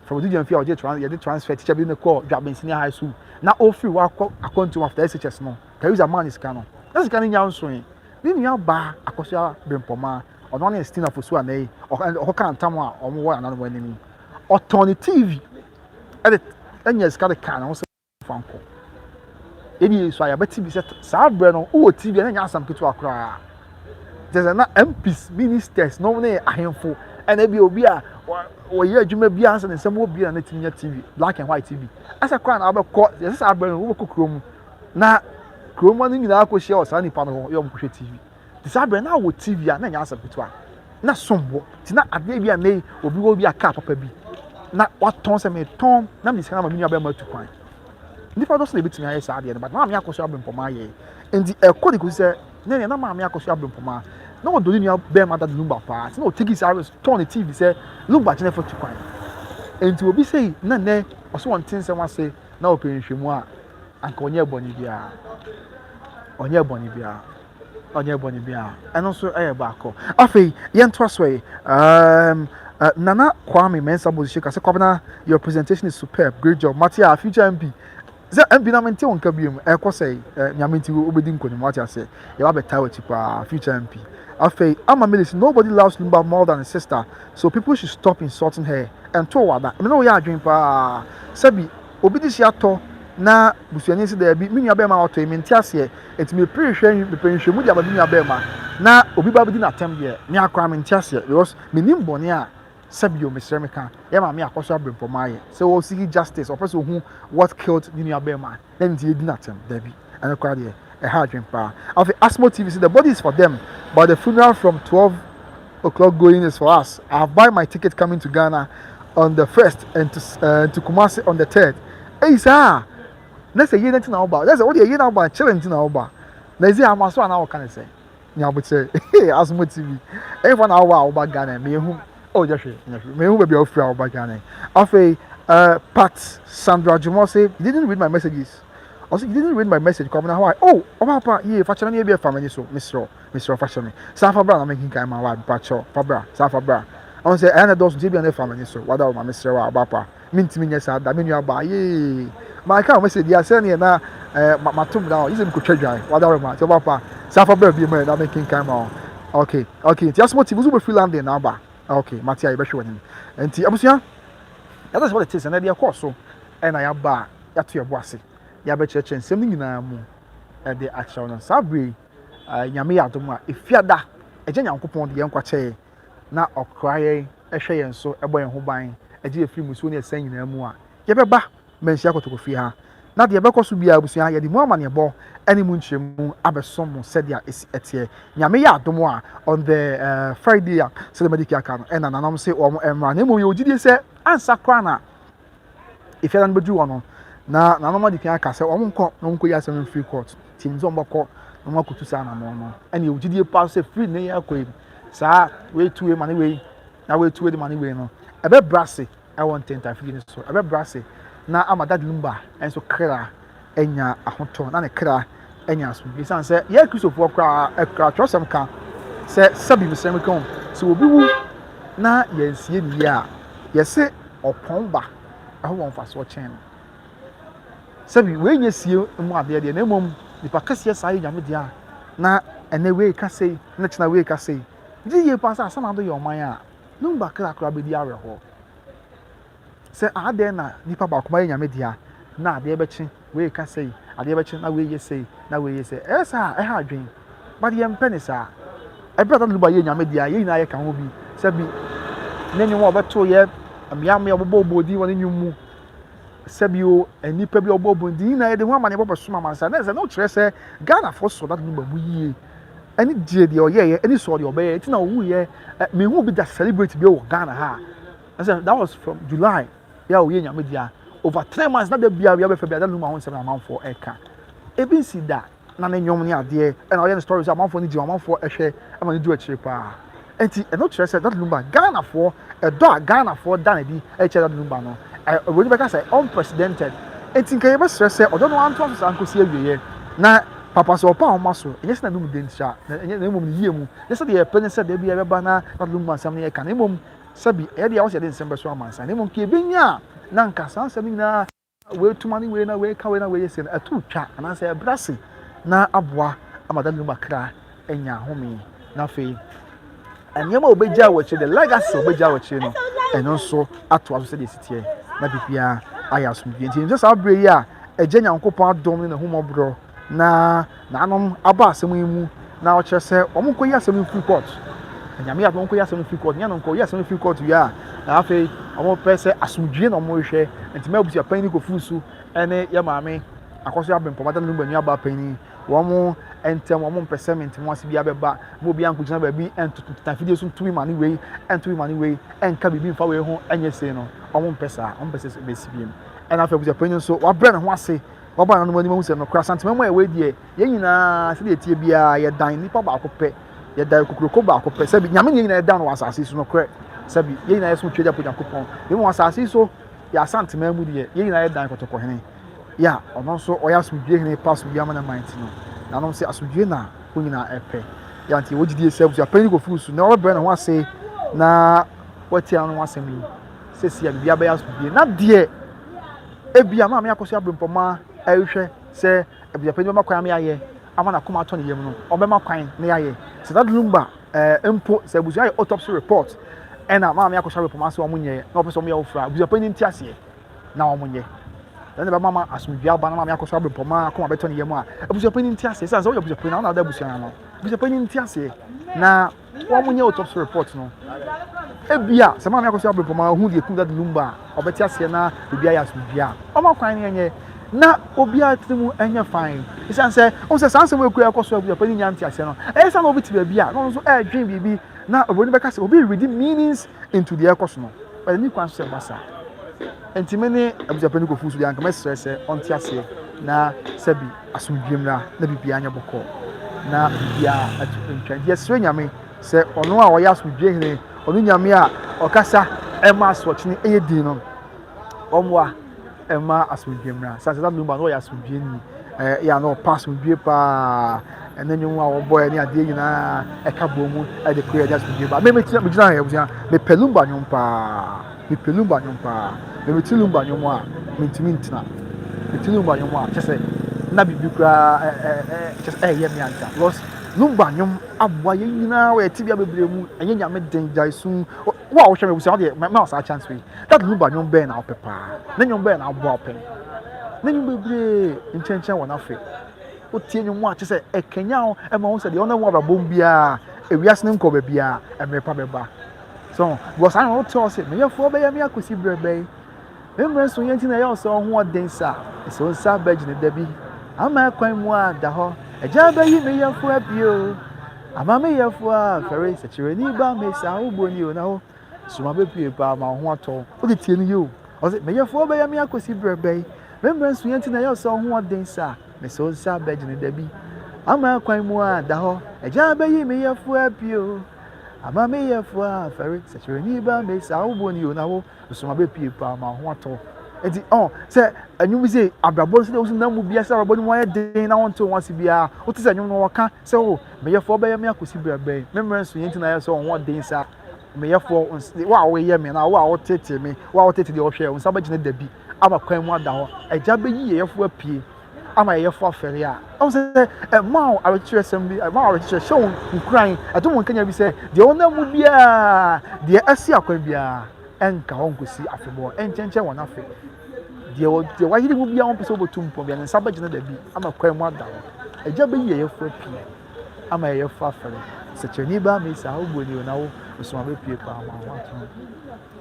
From the DMF or transfer teacher be no call Jamin Senior High School. Now all free work account to after SHS no. Teresa man is canon. That's can in your swing. Then you ba Akosua Brempomaa. Or one is still for sure, nay, or can't tell or more another enemy. Or Tony TV. And yes, got a can also phone call. It is why I bet TV set South Brennan, oh, TV, and ask some people to cry. There's an MPs, ministers, no name, I am for, and maybe will be a or yeah, you may be answering some will be on the TV, black and white TV. As a crown, I'll court, yes, I'll bring over cook room. Now, Chrome in the Akosua or Sunny Panel, your TV. The Sabra now with TV and then answer between. Not somewhat. It's not a baby and nay, or we will be a cap of a bee. Not what Tom said, Tom, none is kind of a mini abema to find. If I don't sleep between my side, but Mamma Akosua Brempomaa, and the colleague who said, Nay, no Mamma Akosua Brempomaa. No one doing your bear mother number parts. No tickets I was torn the TV say, look back never to find. And to be say, None, or so one thing someone say, no opinion, Shimoa, and Conya Bonibia. On your Bonibia. On your Bonibia, and also a barco. Afi, Yan Trustway, Nana Kwame Mensa Buzika, Sakobana, your presentation is superb. Great job. Manhyia, future MP. The MP Namenti on Kabium, Ekose, Yaminti Ubedin Konimatia say, you have a tower chipa, future MP. Afi, I'm a militia, nobody loves Lumba more than a sister, so people should stop insulting her. And toward that, I know we are drinking pa Sabi, Obidishato. Na busuani se da bi mini abema auto mentiase et me prehwe me penhwe mu dia ba mini abema na obi ba bi na tem de me akwa mentiase because me nim bone a sabio me sere me kan e ma me Akosua Brempomaa ye so we seek justice or person who what killed mini abema then die di na tem da bi and kwa de e ha adwen pa of Asmo TV say the body is for them but the funeral from 12 o'clock going is for us. I have buy my ticket coming to Ghana on the 1st and to Kumasi on the 3rd. Hey sir, let's say you know about. That's what you know about. Children know about. Let's say I'm also an hour can say. Yeah, but say, hey, Asmo TV. Everyone hour about Ghana. Me who? Oh, just me who will be offer about Ghana. After Pat Sandra Jumo say, you didn't read my messages. Also, you didn't read my message. Come now, why? Oh, Papa, yeah, fashion me be a family so, Mr. Fashion me. Safa Bra, I'm making kind of my wife, Pacho, Fabra, Safa Bra. I want to say, I know those TV and the family so. What about my Mr. Papa? Mint me yes, I mean you are by ye. My account message, yeah, send me now. My tomb now. Isn't good treasure. Whatever, my papa. Safa Bra be married. I'm making kind of. Okay. Just what you will feel landing now, ba. Okay, Manhyia, you better win. And Abusuapanin, that is what it is. And then of course so. And I am ba. Ya to your bossy. Ya better change something in a mo. And the action on Sabri. Nyame adoma. If you da, a genya nkopon de yankwache na okwaye ehwe yen so ebo yen ho ban agye efiri musuo ne ɛsɛn nyinaa mu a yɛbɛba manhyia kotokofie ha na deɛ ɛbɛkɔ so bia abusua yɛde mu amanneɛbɔ ɛne mu nkyerɛmu abɛsom mo sɛdeɛ ɛteɛ nyame yɛ adom a on the Friday a sɛdeɛ madi aka no ɛna nanom sɛ wɔn mmara na mmom yɛ ogyidie sɛ ansa koraa na efiada no bɛduru hɔ no na nanom adi kan aka sɛ wɔn nkɔ na wɔn nkɔ yɛ asɛm free court tim nso wɔn bɛkɔ na wɔn akotu saa anamɔ no ɛna yɛ ogyidie paa sɛ free ne yɛ akɔ yi saa weetuwe ma ne wei na weetuwe de ma ne wei no ɛbɛbra ase ɛwɔ ntɛntafidie no so ɛbɛbra ase na ama dad lumba enso kra enya ahotɔ na ne kra enya asomdwe san sɛ yɛ kristofoɔ kra ɛkra twɔsɛm ka sɛ sabi mesɛm ka ho sɛ obi wu na yɛnsie ne yɛ a yɛse ɔpɔn ba ɛho wɔn fa so kyɛn no sabi wei nyɛ sie mu adeɛ deɛ na mmom nipa kɛseɛ saa yɛ nyame deɛ na ɛnɛ wei ka sei na kyena wei ka sei gye yie pa sɛ asɛm ado yɛ ɔman a lumba kra bɛdi awerɛhɔ sɛ adeɛ na nipa baako ma yɛ nyame dia na adeɛ bɛkye wei ka sei adeɛ bɛkye na wei yɛ sei na wei yɛ sei ɛsa ɛha adwen but yɛ mpɛ ne saa ɛbɛrɛ da luba yɛ nyame dia yɛ nyinaa yɛ ka ho bi sɛ bi ne nyom a ɔbɛto yɛ mmeame a ɔbɛbɔ obodi wɔ ne nyom mu sɛ bi o nipa bi a ɔbɔ obodi nyinaa yɛ de ho ama ne bɔ bɛsoma amansa na ɛsɛ na ɔkyerɛ sɛ Ghanafoɔ sɔ da luba mu yie ɛne die deɛ ɔyɛɛyɛ ɛne sɔ deɛ ɔbɛyɛ ɛti na ɔwu yɛ mehu bi da celebrate bi wɔ Ghana ha ɛsɛ that was from July ya o ye nyame dia over 3 months na da bia we abefa bia da luma ho nsɛm na amanfo ɛka ebi nsi da na ne nyom ne adeɛ ɛna ɔyɛ ne stories amanfo ne gye amanfo ɛhwɛ ama ne du akyire paa enti ɛno kyerɛ sɛ da luma Ghanafoɔ ɛdɔ a Ghanafoɔ da na di ɛkyɛ da luma no ɛwɔ ni bɛka sɛ unprecedented enti nka yɛbɛsrɛ sɛ ɔdɔ no anto so saa nkosi awieyɛ na papa so ɔpa ɔma so ɛnyɛ sɛ na num de nhyia na ɛnyɛ na mmom ne yie mu ne sɛ deɛ yɛpɛ ne sɛ da bia bɛba na da luma nsɛm ne yɛka na mmom sabi ɛde a wɔhyɛ de nsɛm bɛso amansa ne mmom ka ebenya na nka saa nsɛm nyinaa wei tuma ne wei na wei ka wei na wei yɛ sɛ no ɛto twa anaasɛ ɛbra se na aboa ama da luma kra anya home na afei nneɛma a wɔbɛgya wɔ akyire the legacy a wɔbɛgya wɔ akyire no ɛno nso atoa so sɛdeɛ ɛsiteɛ na biribiara ayɛ asomdwie nti nso saa berɛ yi a ɛgya nyankopɔn adom ne n'ahomɔborɔ na nanom aba asɛm yi mu na ɔkyerɛ sɛ wɔn nkɔyi asɛm free court nyame yɛ wɔn nkɔyi asɛm free court nyɛ no nkɔyi asɛm free court wie a na afei wɔn pɛ sɛ asomdwie na wɔn rehwɛ nti mɛ Abusuapanin Kofi so ɛne yɛ maame Akosua Brempomaa dan numba nua ba panin wɔn ntɛm wɔn mpɛ sɛ ntɛm wɔn ase bi abɛba mo obi ankogyina baabi ɛntoto tafidie so ntumi ma ne wei ɛntumi ma ne wei ɛnka biribi mfa wei ho ɛnyɛ sei no wɔn mpɛ saa wɔn mpɛ sɛ bɛsi bi mu ɛna afei Abusuapanin nso wabrɛ ne ho ase wɔba na no anim ahu sɛ no kora santema mu a ɛwɔ deɛ yɛn nyinaa sɛdeɛ tie biara yɛdan nipa baako pɛ yɛdan kokuroko baako pɛ sɛbi nyame ne nyinaa ɛdan no wɔ asase so no korɛ sɛbi yɛn nyinaa yɛso twɛ gya Nyankopɔn ɛmu wɔ asase so yɛ asantema mu deɛ yɛn nyinaa yɛdan kɔtɔkɔhene ya ɔno nso ɔyɛ asomdwie hene pa asomdwie ama na mind no na ɔno sɛ asomdwie na wɔn nyinaa ɛpɛ yɛ nti wɔgyidie sɛ Abusuapanin Kofi so na wɔbɛbrɛ ne ho ase na wɔtia no ho asɛm yi sɛsi a biribi abɛyɛ asomdwie na deɛ ebia maame Akosua Brempomaa ɛhwɛ sɛ Abusuapanin bɛma kwan ame ayɛ ama na kɔma atɔ ne yam no ɔbɛma kwan ne ayɛ sɛ that lumba mpo sɛ abusua yɛ autopsy report ɛna maame Akosua Brempomaa sɛ wɔn nyɛ na ɔpɛ sɛ wɔn yɛ ofura Abusuapanin ti aseɛ na wɔn nyɛ ɛna bɛma ma asomdwie aba na maame Akosua Brempomaa kɔma bɛtɔ ne yam a Abusuapanin ti aseɛ sɛ wɔyɛ Abusuapanin na wɔn ada abusua no Abusuapanin ti aseɛ na wɔn nyɛ autopsy report no ebia sɛ maame Akosua Brempomaa hu deɛ kum that lumba ɔbɛti aseɛ na ebi ayɛ asomdwie a ɔma kwan ne nyɛ na obiara timu enye fine isan sɛ on sɛ sanse mo ekua ɛkɔ so Abusuapanin nya ntia sɛ no ɛyɛ sɛ na obi ti baabi a no nso ɛdwen bibi na oboni bɛka sɛ obi read meanings into the ɛkɔ so no but ni kwan sɛ basa entime ne Abusuapanin Kofi so de anka mɛsrɛ sɛ ɔntia sɛ na sɛbi asomdwemra na bibia anya bɔkɔ na bibia atwentwa deɛ sɛ nyame sɛ ɔno a ɔyɛ asomdwe hene ɔno nyame a ɔkasa ɛma asɔkyene ɛyɛ din no ɔmoa ɛma asomdwemra sɛ sɛ lumba no ɔyɛ asomdwe ni ya no pass asomdwe pa ɛna nyom a wɔbɔ ɛne adeɛ nyinaa ɛka bɔ mu ɛde kɔ ɛde asomdwe ba me gyina ha abusua me pelumba nyom pa me pelumba nyom pa me lumba nyom a mentimi ntina me lumba nyom a kyɛ sɛ na bibi kura kyɛ sɛ ɛyɛ me anta because lumba nyom aboa yɛn nyinaa wɔ ɛti bia bebree mu ɛnyɛ nyame den gyaesu wa wo hwɛ me abusua de ma sa chance we that lumba nyom bɛn na ɔpɛ pa na nyom bɛn na aboa ɔpɛ na nyom bebree nkyɛnkyɛn wɔ n'afe o tie nyom a kyɛ sɛ ɛkɛnya ɛma wo sɛ deɛ ɔna wo ababom bia ewiase ne nkɔ ba bia ɛmɛpa bɛba So because I don't tell say me ya for be ya me akosi brebe memre so yanti na ya so ho odensa so nsa badge ne dabi ama kwan mu a da ho eja ba yi me ya fo abio ama me ya fo a fere sechere ni ba me sa uboni o na ho suma be pie pa ma ho ato o de tie ni yo o say me ya fo be ya me akosi brebe memre so yanti na ya so ho odensa me so nsa badge ne dabi ama kwan mu a da ho eja ba yi me ya fo abio ama me ya fo a fere sechere ni ba me sa uboni o na ho suma be pie pa ma ho ato enti say anyum say abrabo say na mu bia say abrabo ni mo ye den na won to won si bia o ti say anyum no waka say o me ye fo be ye me akosi brebe memre so yenti na ye so won den sa me ye fo wa wo ye me na wa wo tete me wa wo tete de o hwe o sa ba gine da bi ama kwan mu ada ho eja be yi ye fo apie ama ye fo afere a o say ma a retire sem bi ma a retire show nkran atom nkanya bi say de o na mu bia de asi akwan bia enka won kosi afebo enchenche won afe de wa yiri mu bia won pese obotum pon bia nsa bagina da bi ama kwan mu ada eja be ye fo pie ama ye fo afere se cheni ba me sa ogboni na wo osuma be pie pa ma wa tun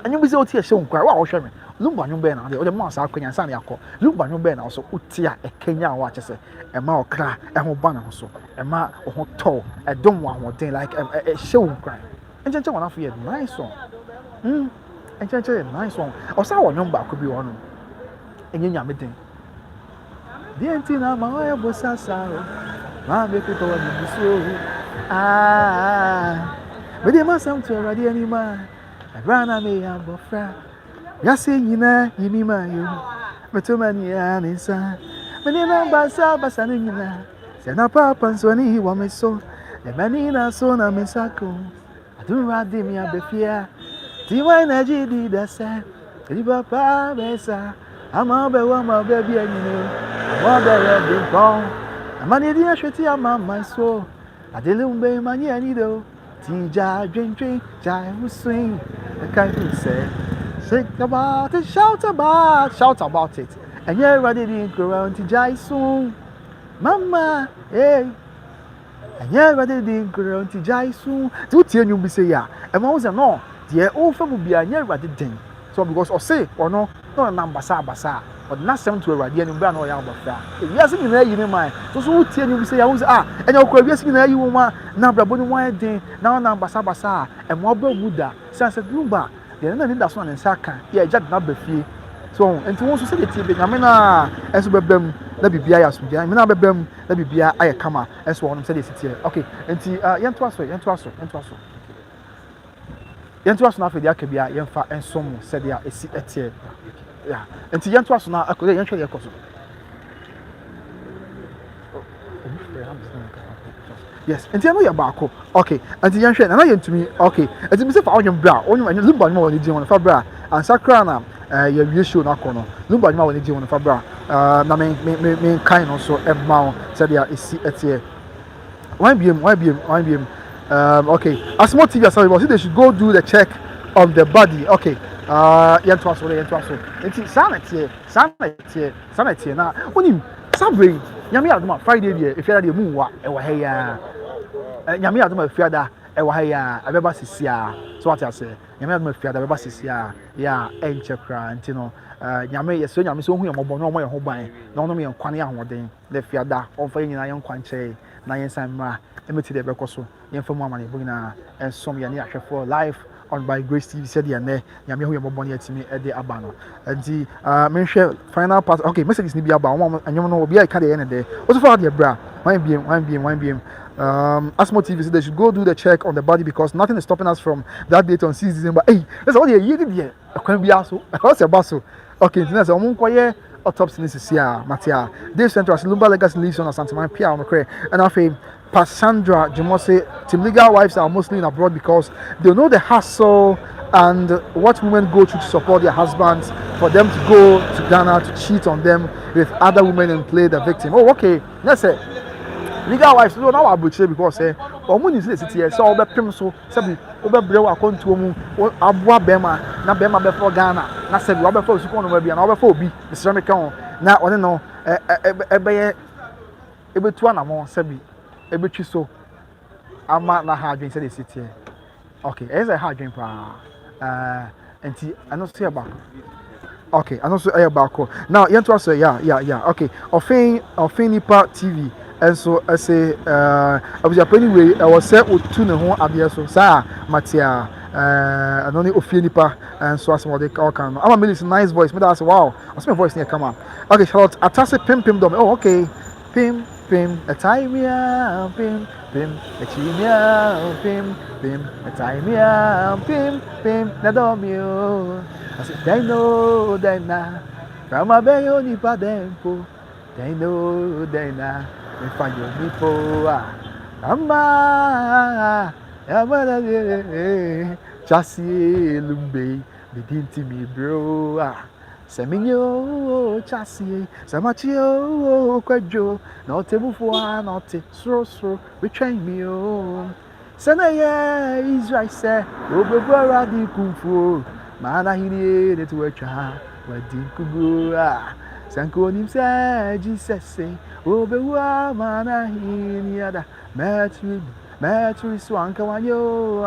anyu bi se o tie hye nkwa wa wo hwe me lumba nyu be na de o de ma sa akwanya sa na yakọ lumba nyu be na so utia ekenya wa chese e ma okra e ho ba na so e ma o ho to e dom wa ho den like e hye nkwa enchenche won afe ye nice one enchenche nice one o sa wo nyum ba ko bi wo no enye nyame den dienti na ma o bosasa o ma be ko to wa bi so me de ma sam to radio ani ma brana me ya bofra ya se nyina yimi ma yo me to mani ya nsa me ni na basa ni nyina se na papa nso ni wa me so e mani na so na me sako adu radi mi abefia ti wa na ji di da sa ri papa besa ama be wa ma be bi anyine wa be ya de bon amani di ahweti ama my so adele umbe mani ani do ti ja dwendwen ja swing the kind who say shake about it shout about it and you ready to around ti ja soon mama hey and you ready to around ti ja soon to tie nyum bi say ya e ma wo say no de o fa mu bia nya ready den so because o say or no number basa but na sem to ready ani bra na o ya abofra e wiase nyina yi ne man so tie nyum bi say ya wo say enya okura wiase nyina yi wo ma na brabo ni wan den na number basa e mo ba muda sense lumba de na ni da so na nsa kan ya ja na ba fie so enti won so say de tie be nyame na enso bebam na bibia ya so bia me na bebam na bibia aye kama enso won say de sitie okay enti yento aso na afedi akabia yemfa ensom say de esi etie ya enti yento aso na akode yenhwe ye koso yes enti no ya baako okay enti yenhwe na yentumi okay enti mi se fa onwem bra onwem lumba nyuma woni di won fa bra ansakra na ya wie show na kono lumba nyuma woni di won fa bra na me kind no so emma say de esi etie why biem okay as more TV sorry but they should go do the check on the body okay yento aso enti sanetie na onim sabre nyame adoma Friday dey if you dey mu wa e wa ya nyame adoma fiada e wa ya abeba sisia so what you say nyame adoma fiada abeba sisia ya enche kra enti no nyame yeso nyame so hu ye mobo no mo ye ho ban na ono me nkwane ahoden le fiada onfa nyina ye nkwanche na ye sanma emeti de bekoso ye mfa mu amane bugina ensom ye ne ahwefo live on by Grace TV said ya ne nyame hu ye mobo ne atimi e de aba no enti menhwe final part okay messages ni bia ba anyom no obi ai ka de ye ne de also for the bra one bm Asmo TV said they should go do the check on the body because nothing is stopping us from that date on 6 December. Hey, that's all the year there. Can be also. What's your basso? Okay, that's a monquoye autopsy is here, Matia. Dave Central Lumba Legacy lives on Santa Maria Pia on the cray. And I feel Passandra Jimose, Team Legal wives are mostly in abroad because they know the hassle and what women go through to support their husbands, for them to go to Ghana to cheat on them with other women and play the victim. Oh, okay. That's it. Legal wives no now abuche because omo ni city here so obepem so sabi obebre wa kontu mu aboa bema na bema be for Ghana na sabi obefo suko no ma bia na obefo obi Mr. Mekon na one no ebeye ebetu anamo sabi ebetwi so ama na ha adwen say the city here Okay, as a hard drink, and I don't say about. Okay, I know so air back. Now, you to say, yeah. Okay, Offin Nipa TV. And so I say, I was up anyway. I was set with two and one abia so, sir, Matia. I don't know Offin Nipa, and so as what they call can. I'm a million nice voice. But I say, wow, I see my voice near come on. Okay, Charlotte, I tell say pim dom. Oh, okay, pim, a time, yeah, pim, a chimia, pim, a time, yeah, pim, the dom you. I said, they know they na. From a bay only pa dempo. They know they na. We find your nipo. Amma. Yamana. Chassis lumbe. Begin to me, bro. Seminyo. Chassis. Samachio. Kwajo. Not table for not it. So. We train me. Senaya Israel say. Obebora di kung fu. Mana hini de tuacha wadi kubua sanko nim say Jesus say obewa mana hini ada metri swanka wanyo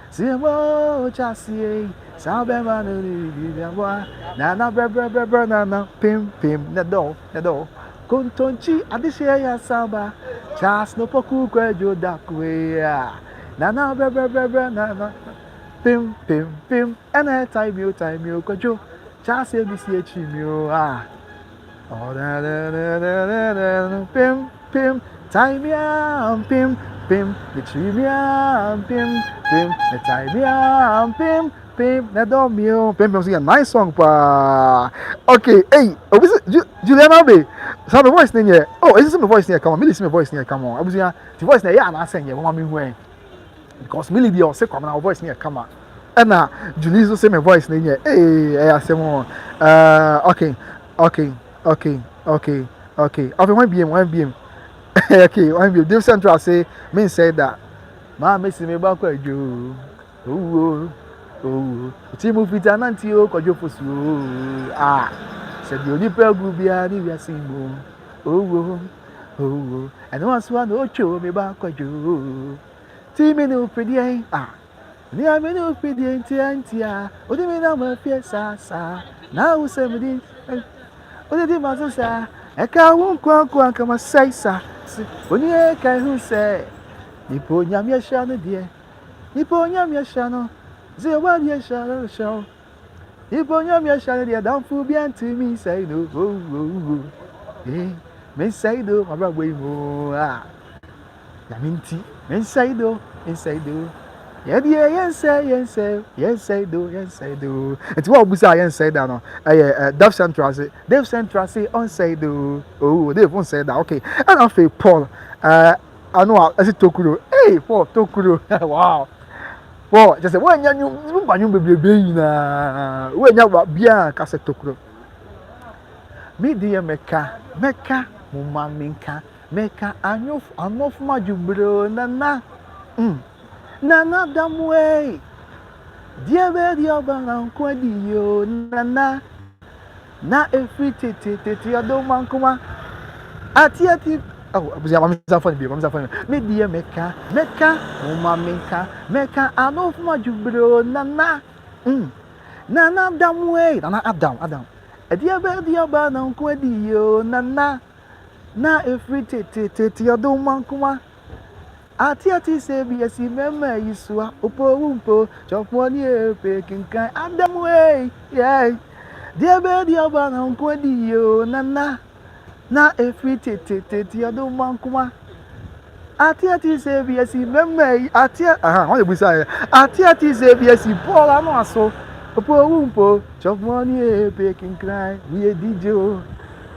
simo chasi sabe manu di bwa na bre na pim na do kontonchi adise ya samba chas no poku kwajo dakwe na bre na pim, and I time you, Kojo. Just ABCH you Oh, pim, time ya, pim, the trivia, pim, the time ya, pim, the dom you, pim, see a nice song, pa. Okay, hey, Juliana Bay. So the voice near. Oh, is this my voice near? Come on, me listen my voice near. Come on, I was here. The voice near, yeah, I'm saying, yeah, what I mean, because me be also come our voice near come out. And now Julie also say my voice near. Hey, I say more. Okay. Of one BM. Okay, one BM. Dave Central say me say that. Ma me see me back you. Oh. Timu fita nanti o kojo fosu. Said the only people go be ani we sing. Oh. And once one no show me back you. Timmy no pretty ni ame no pretty antia odi me na ma fie sa na wo se me di odi di ma so sa e ka won kwa kama sai sa oni e ka hu se ipo nyam ye sha no de ipo nyam ye sha no ze wa ye sha no sha ipo nyam ye sha no de dan fu bi anti mi say no me say do ma bra boy mo ya minti me say do yes say do it's what Abusuapanin yes say that no Dave Central say on say do oh they won't say that okay and I feel Paul I know I say Tokuro hey Paul Tokuro wow Paul just say when you baby na when you bia ka say Tokuro me dear meka muma minka meka anof majubro na Nana damwe Dia be dia bana kwadi yo nana na efri tete ado mankuma ati oh Abusuapanin me dia meka muma meka anof majubro nana nana damwe nana adam dia be dia bana kwadi yo nana na efri tete ado mankuma Ati say be si mema yiswa opo choponi e pekin kan adam way yeah dia be dia ba na nkwadi yo nana na efri tete ado mankuma ati say be si mema ati what you say ati say be si Paul anu aso opo choponi e pekin kan we DJ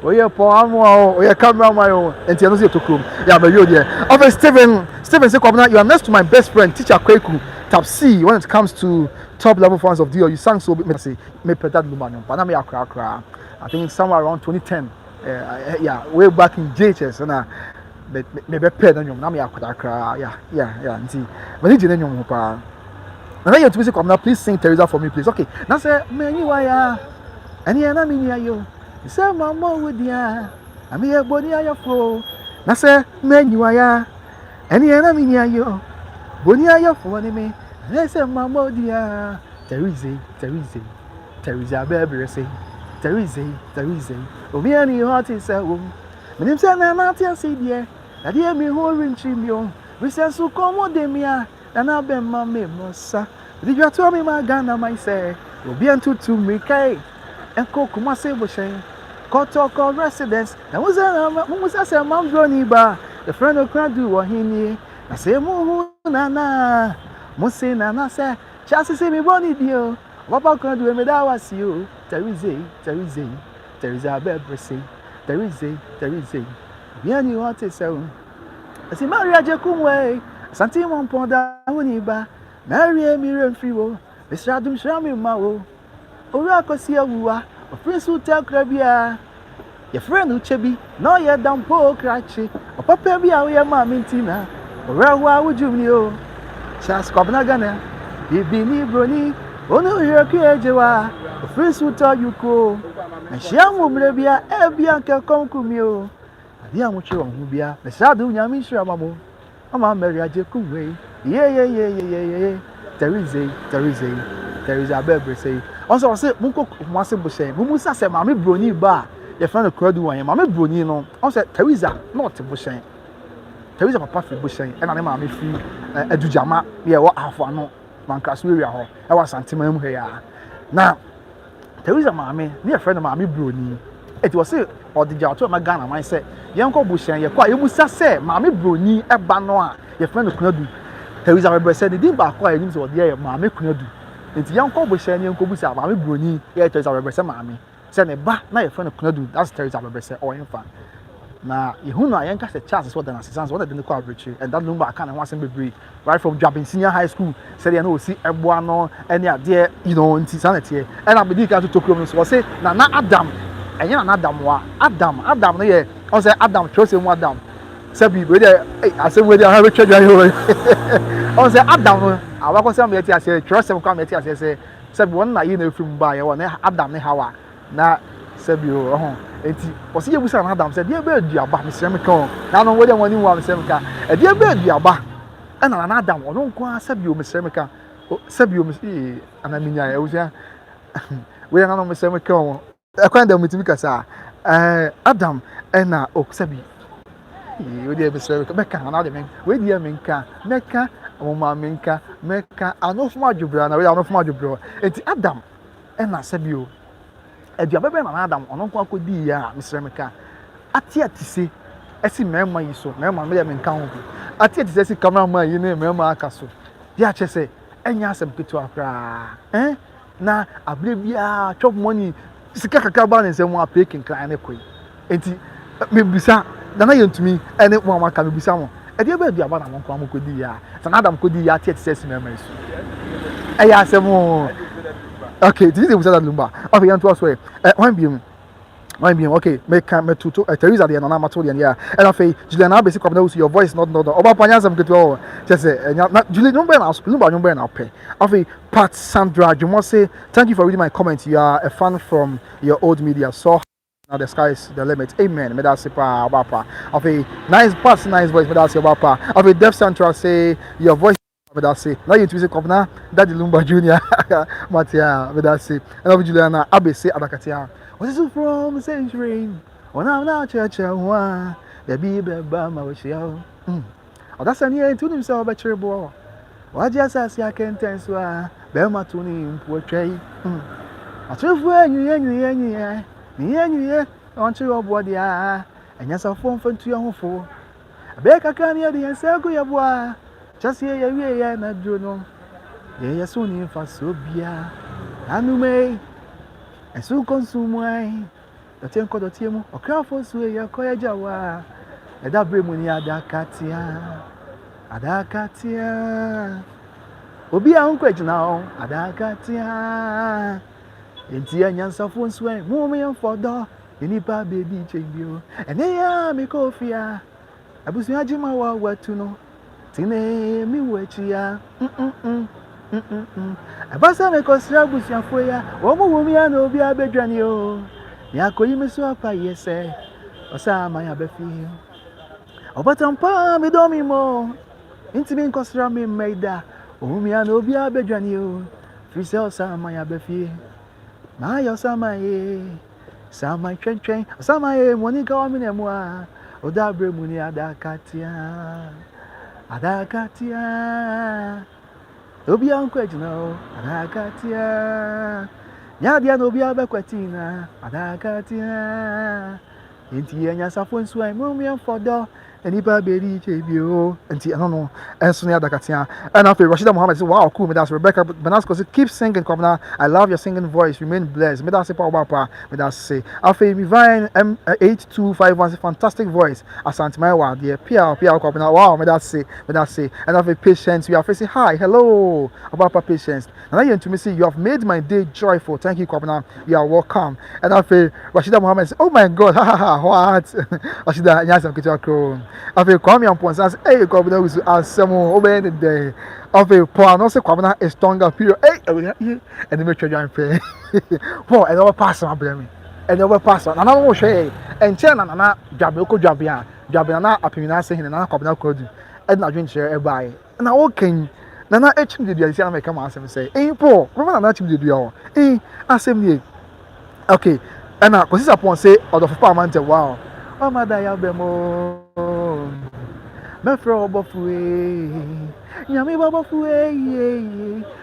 Oye Paul oye cameraman and you know say to come yeah but you there okay Stephen say Kwabena you are next to my best friend teacher Kweku Tap C when it comes to top level fans of Dio you sang so me say me pet that woman but na me akra I think somewhere around 2010 yeah way back in JHS and me be pet na me akra yeah nti but ni jene nyom pa na you to say Kwabena please sing Teresa for me please okay na say me nyiwa ya ani na me nia yo say mama wodia ami e boni ayofo na say me nyiwa ya eni na me nia yo boni ayofo ni me I say mama dia Teresa baby say Teresa obi ani hot is a woman menim say na na tia say die na die me ho rinchi mi o we say so komo de mia na be ma me mosa di jwa to me ma Ghana my say obi antutu me kai enko kuma say bo shen Kotoko residence na musa say mam droni ba the friend of crowd do hini na say mu na musi na say chasi say me boni dio papa crowd do me da wasi o Teresa bebre say Teresa biani what is so asi Maria Jekumwe santi mon ponda huni ba Maria mi remfri wo Mr. Adum Shami ma wo ora Akosua wuwa Prince Hotel Krabia your friend Uchebi no ye dampo krachi papa bia we ma mintina ora wa wujumi o chas kwabna Ghana ibini broni onu hiraku ejewa Prince Hotel yuko na shiamu mrebia ebia nke konkumi o adia mu chiro hu bia na shadu nyami shira mamo ama Maria Jekumwe ye Teresa bebre say also say munko mwase bo say musa say mama broni ba your friend crowd wan mama broni no also Teresa not bo say Teresa papa fi bo say e na mama fi adujama ye wo afo no mankraso area ho e wa santima mu he ya na Teresa mama ne your friend mama broni it was say odija to ma Ghana man say yenko bo say ye kwa ye musa say mama broni e ba no a your friend crowd Teresa bebre say the din ba kwa ye nim so de ye mama crowd nti yanko bo hye ne yanko bu sa maame broni ye Teresa bebrese maame se ne ba na ye fa no kunadu that's Teresa bebrese o yen fa na yehu no ayenka se chance so than assistance what dey call average and that number aka na ho asem bebre right from Jabin senior high school se dey na o si eboa no ene ade you know nti sanete e na be di ka to tokuro so say na Adam enye na Adam wa Adam no ye o say Adam chose mu Adam sabi we dey asem we dey ha be twa yo o say Adam no awako say me ati ase trust em kwa me ati ase say sabi won na yi na efim ba ye won na Adam ne Hawa na sabi o ho enti o se yebusa na Adam say dey be aduaba me sem kan na no we dey won ni wa me sem kan e dey be aduaba e na Adam o no kwa sabi o me sem kan sabi o me ana minya e wo sia we na no me sem kan e kwa ndam mitimi kasa Adam e na o sabi we dey be sem kan be kan na de men we dey men kan meka Mama meka anofuma jubra na we anofuma jubra enti Adam e na sabio aduaba be na Adam ono kwa kodi ya misremeka atiatise esi mema yi so mema me menka ho atiatise esi cameraman yi ne mema aka so ya chese enya asem ketu akra na abre bia chop money sika kaka ba ne nsem a peking clan ne koi enti me bisa na yentumi ene mo amaka me bisa mo e dey be aduaba na monko amokodi ya na Adam kodi ya atiatise mema yi so eya asem okay this is that lumba okay yan to aso one beam okay make to Teresa dey na mato dey ya and afei Julian na basic kwabna your voice not oba panya sam keto just say Julian no be na lumba no be na pay afei Pat Sandra you must say thank you for reading my comment. You are a fan from your old media, so now the sky is the limit. Amen. Me da say pa bapa afei nice pass nice voice me da say bapa afei Deaf Central say your voice me da say now you to say kwabna Daddy Lumba Junior Matia me da say and Juliana abese adakatia what is from century when I'm not church one the baby ba ma we share that's an year to himself a cherebo what just as ya can tense wa be ma to ni mpuotwai atrefu enyu ye on to your body and yes a phone to your home be kaka ni de say go ya boa just here ya na drono ye so ni fa so bia anu me esu consumai the tenko do tiemu o crafo so ya ko ya jawa e da bremu ni adakatia obi a unko ejina o adakatia enti anyansafo nso en mu me yemfodo enipa baby chebio ene ya me Kofi a Abusuapanin wa watu no tine mi wachia abasa me kosra Abusuafo ya wo mu mi ya na obi abedwane o ya koyi me so apa yese osa ma ya befi obatampa me do mi mo intimi kosra me meida Umia no bia bedwani o. Fise osama ya befie. Na yo sama ye. Sama twen. Sama ye monika wa minemu a. Oda bremu ni adakatia. Adakatia. Obia nkwejina o. Adakatia. Nyadia no bia bekwatina. Adakatia. Inti enya safo nsu ai mumia fodo. Enipa beri chebio. Inti I don't know. Ensu ni adakatia. And after Rashida Muhammad said, wow, cool. Me that's Rebecca Benasco said, keep singing, Kwabena. I love your singing voice. Remain blessed. Me that's say power papa. Me that's say. After me vine M8251 fantastic voice. Asante Maiwa. Dear Pia Kwabena. Wow, me that's say. And after patience, we are facing hi, hello. About patience. And I to me say, you have made my day joyful. Thank you, Kwabena. You are welcome. And after Rashida Muhammad said, oh my God, what? Rashida, yes, I'm going to after Kwame and Ponsas, hey, Kwabena was Asamo, obey the day. After Paul, no, say Kwabena is stronger period. Hey, and the metro giant pay. Paul, and our pastor, blame. And our pastor, and I don't say, and Chen and Anna, Jaboko Jabia, Jabina, Apimina saying, and Anna Kwabena could, and I drink share everybody. And I walking. Nana etching the idea make come ask him say, hey Paul, remember not etching the idea. Hey, ask him okay. And I consider upon say, out of Parliament, wow. Oh my dia bemo. Mefro bofue. Nyame bofue.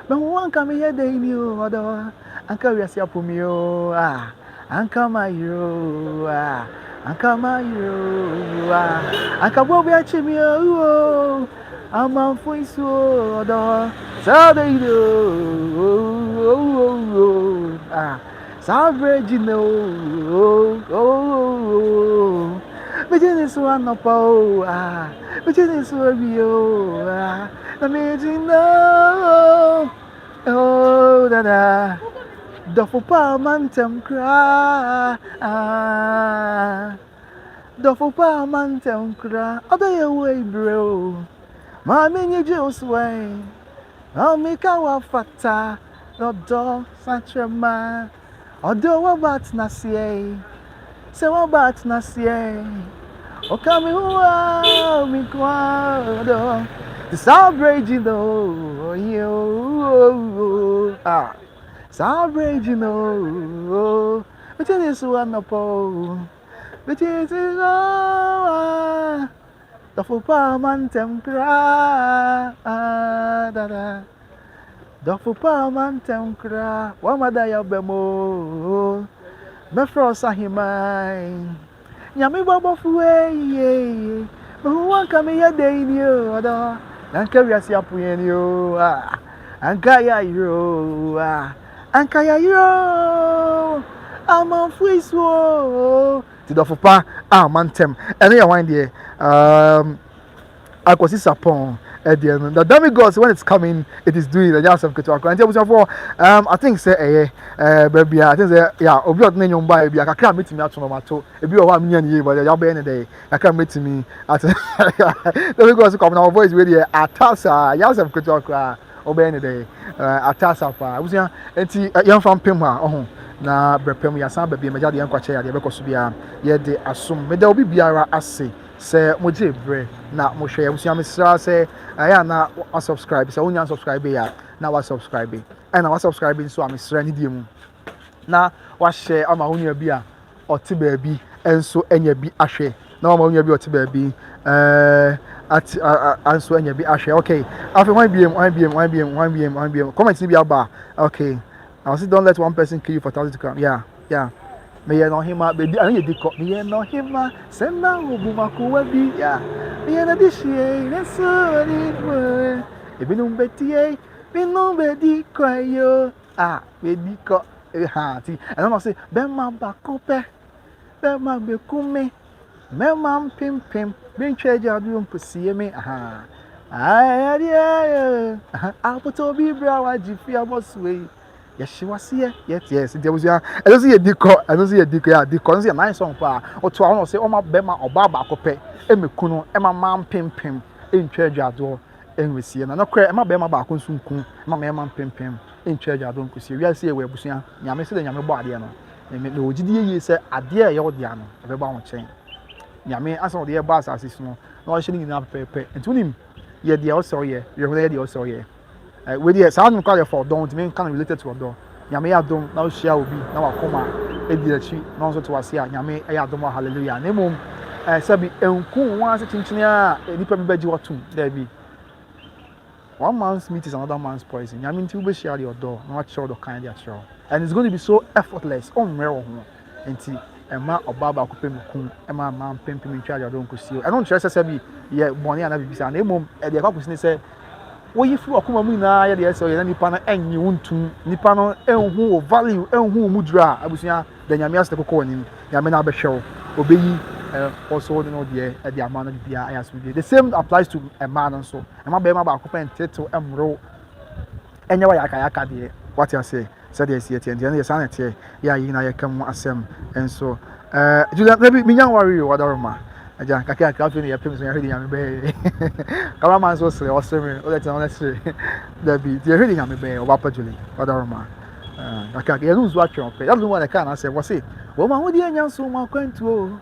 Me wan come here dey ni o odo. Anka wi asia pomio. Ah. Anka mayo. Ah. Anka mayo. Ah. Anka bo bi achimi o. I'm on voice order. Saturday ah, Savage no. Virginia one up ah, Virginia Swabio ah, amazing no. Oh, da. Duffel Parliamentum cry ah, Duffel Parliamentum cry. Other way, bro. Mami ni Jones way, Mami kawa fata, Odo Santrema, Odo wabat nasiye, se wabat nasiye, Okami huwa mi kwado, the celebrating no, you ah, celebrating no, which is one upon, which is no. The Parliamentum cry, da. The Parliamentum cry, Wamadaya bemo, Mefro Sahimai, Yami Baba Fue, who won't come here day in you, and carry us up in you, and Kaya you, and Kaya you, I'm on free swore. The Fupa, Mantem, and I wind here. Akosua upon the demigods when it's coming, it is doing the jazz of Kofi. And I think say baby, I think say yeah, obi ot nanyom ba baby, I can't meet me at tomato. Ebi o wa me ni but ya be any day. I can't meet me at demigods come now voice we dey atasa jazz of Kofi obi any day. Atasa pa. Abusia enti yan fam pem ha ohun na Brempomaa ya san baby meja de yan kwache ya de be koso bia ye de asom me da obi biara ase se moje bre na mo hwe abusia mesra se ya na wa subscribe se onya subscribe ya na wa subscribe na wa subscribe so amesra ni die mu na wa share ama onya bi a ote ba bi enso enya bi ahwe na ama onya bi ote ba bi anso enya bi ahwe okay after 1 bm comment ni bi aba okay I say don't let one person kill you for 1,000 to come. Yeah. Me ye no hima baby I need to me ye no hima send na obumakuwa bi yeah. Me ye na dishie na so ni mo. Ebi no betie, me no bedi kwayo. Bedi ko ti. And I say be ma ba kope. Be ma be kume. Me ma pim. Be charge adu mposie me apoto bi bra wa jifi aboswe. Yes, she was here. Yes. There was I don't see a deco. Yeah, deco. I see a nice song pa. Or to I want to say, oh my bema or baba kope. Eme kuno. Ema man pim. In charge ado. En we see. Na no cry. Ema bema ba konsun kun. Ema man pim. In charge ado nkusi. We see we busia. Nyame se de nyame bo ade no. Me ogidi ye say ade e yo de ano. E be ba won chen. Nyame asa de ye ba asase no. Na o hye ni na pepe. Ntunim ye de o so ye. Ye ho ye de o so ye. with the sound call for don't mean kind of related to a door. Yame Adom, now share will be now a coma, Ediachi, non so to us here, Yame Adoma, hallelujah. Nemo, Sabi, Uncle, once a chinchinia, a nipper beji or two, there be. 1 man's meat is another man's poison. Yamin to be share your door, not sure the kind of show. And it's going to be so effortless, unreal. And see, a man or Baba could pay me, a man pimping me, charge your don't see you. I don't trust us, yeah, money and every and name at the Akosua say. What if you are coming now? Yes, so any panel and you want to Nipano and who value and who mudra. Abusuapanin, then Yamias the Coconin, Yamina Beshell, obey also the at the amount of the IS with you. The same applies to a man and so. And my baby about open to row. Anyway, I can what you say. Said yes, yet, and the other sanity. Yeah, you know, you come as them. And so, Julia, maybe me young worry, whatever. Aja kaka kafe ni yapem so yahudi nyame be kama man so sere osere o let on sere da bi the yahudi nyame be o papa juli odaroma kaka ye nuzu atwe pe ya lu one ka na say wo say wo ma hodi anya so ma kwantu o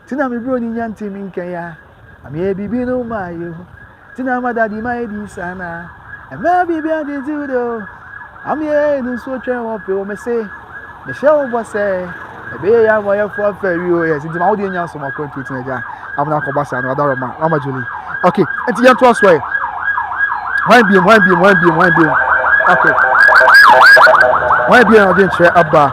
tina me bro ni nyante mi nkan ya ami e bibi no ma yo tina ma dadi ma e di sana e ma bibi ade ti do ami e nu so twen wo pe o me say me show bo say ebe ya mo ye fo fa wi o yes tina ma hodi anya so ma kwantu tina ja I'm not going to Adaroma, Mama Julie. Okay, and the answer was way. One beam. Okay. One beam, I didn't share Abba.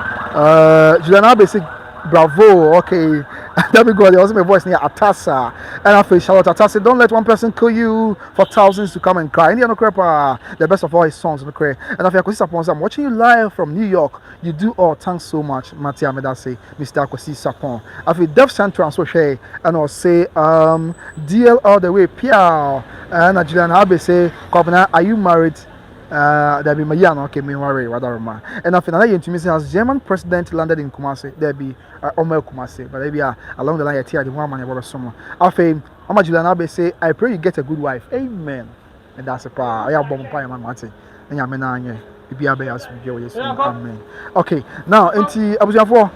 Juliana basic bravo. Okay. There we go. There was my voice near Atassa. And I feel Charlotte Atassa. Don't let one person kill you for thousands to come and cry. Indian Okrepa, the best of all his songs in the cray. And I feel Akosua, I'm watching you live from New York. You do all. Thanks so much, Manhyia Medase, Mr. Akosua. I feel Deaf Central so share and I'll say DL all the way. Piao. And Juliana Abe say, Kobina, are you married? There be Manhyia, okay, me worry, Wadaroma. And I feel another intimacy as German president landed in Kumasi. There be Omer Kumasi, but there be along the line here the one man about summer. I feel Mama Juliana Abe say, I pray you get a good wife. Amen. And that's a part. I have bomb pie, man, Martin. And you're menang. Amen. Okay, now into Abusuapanin.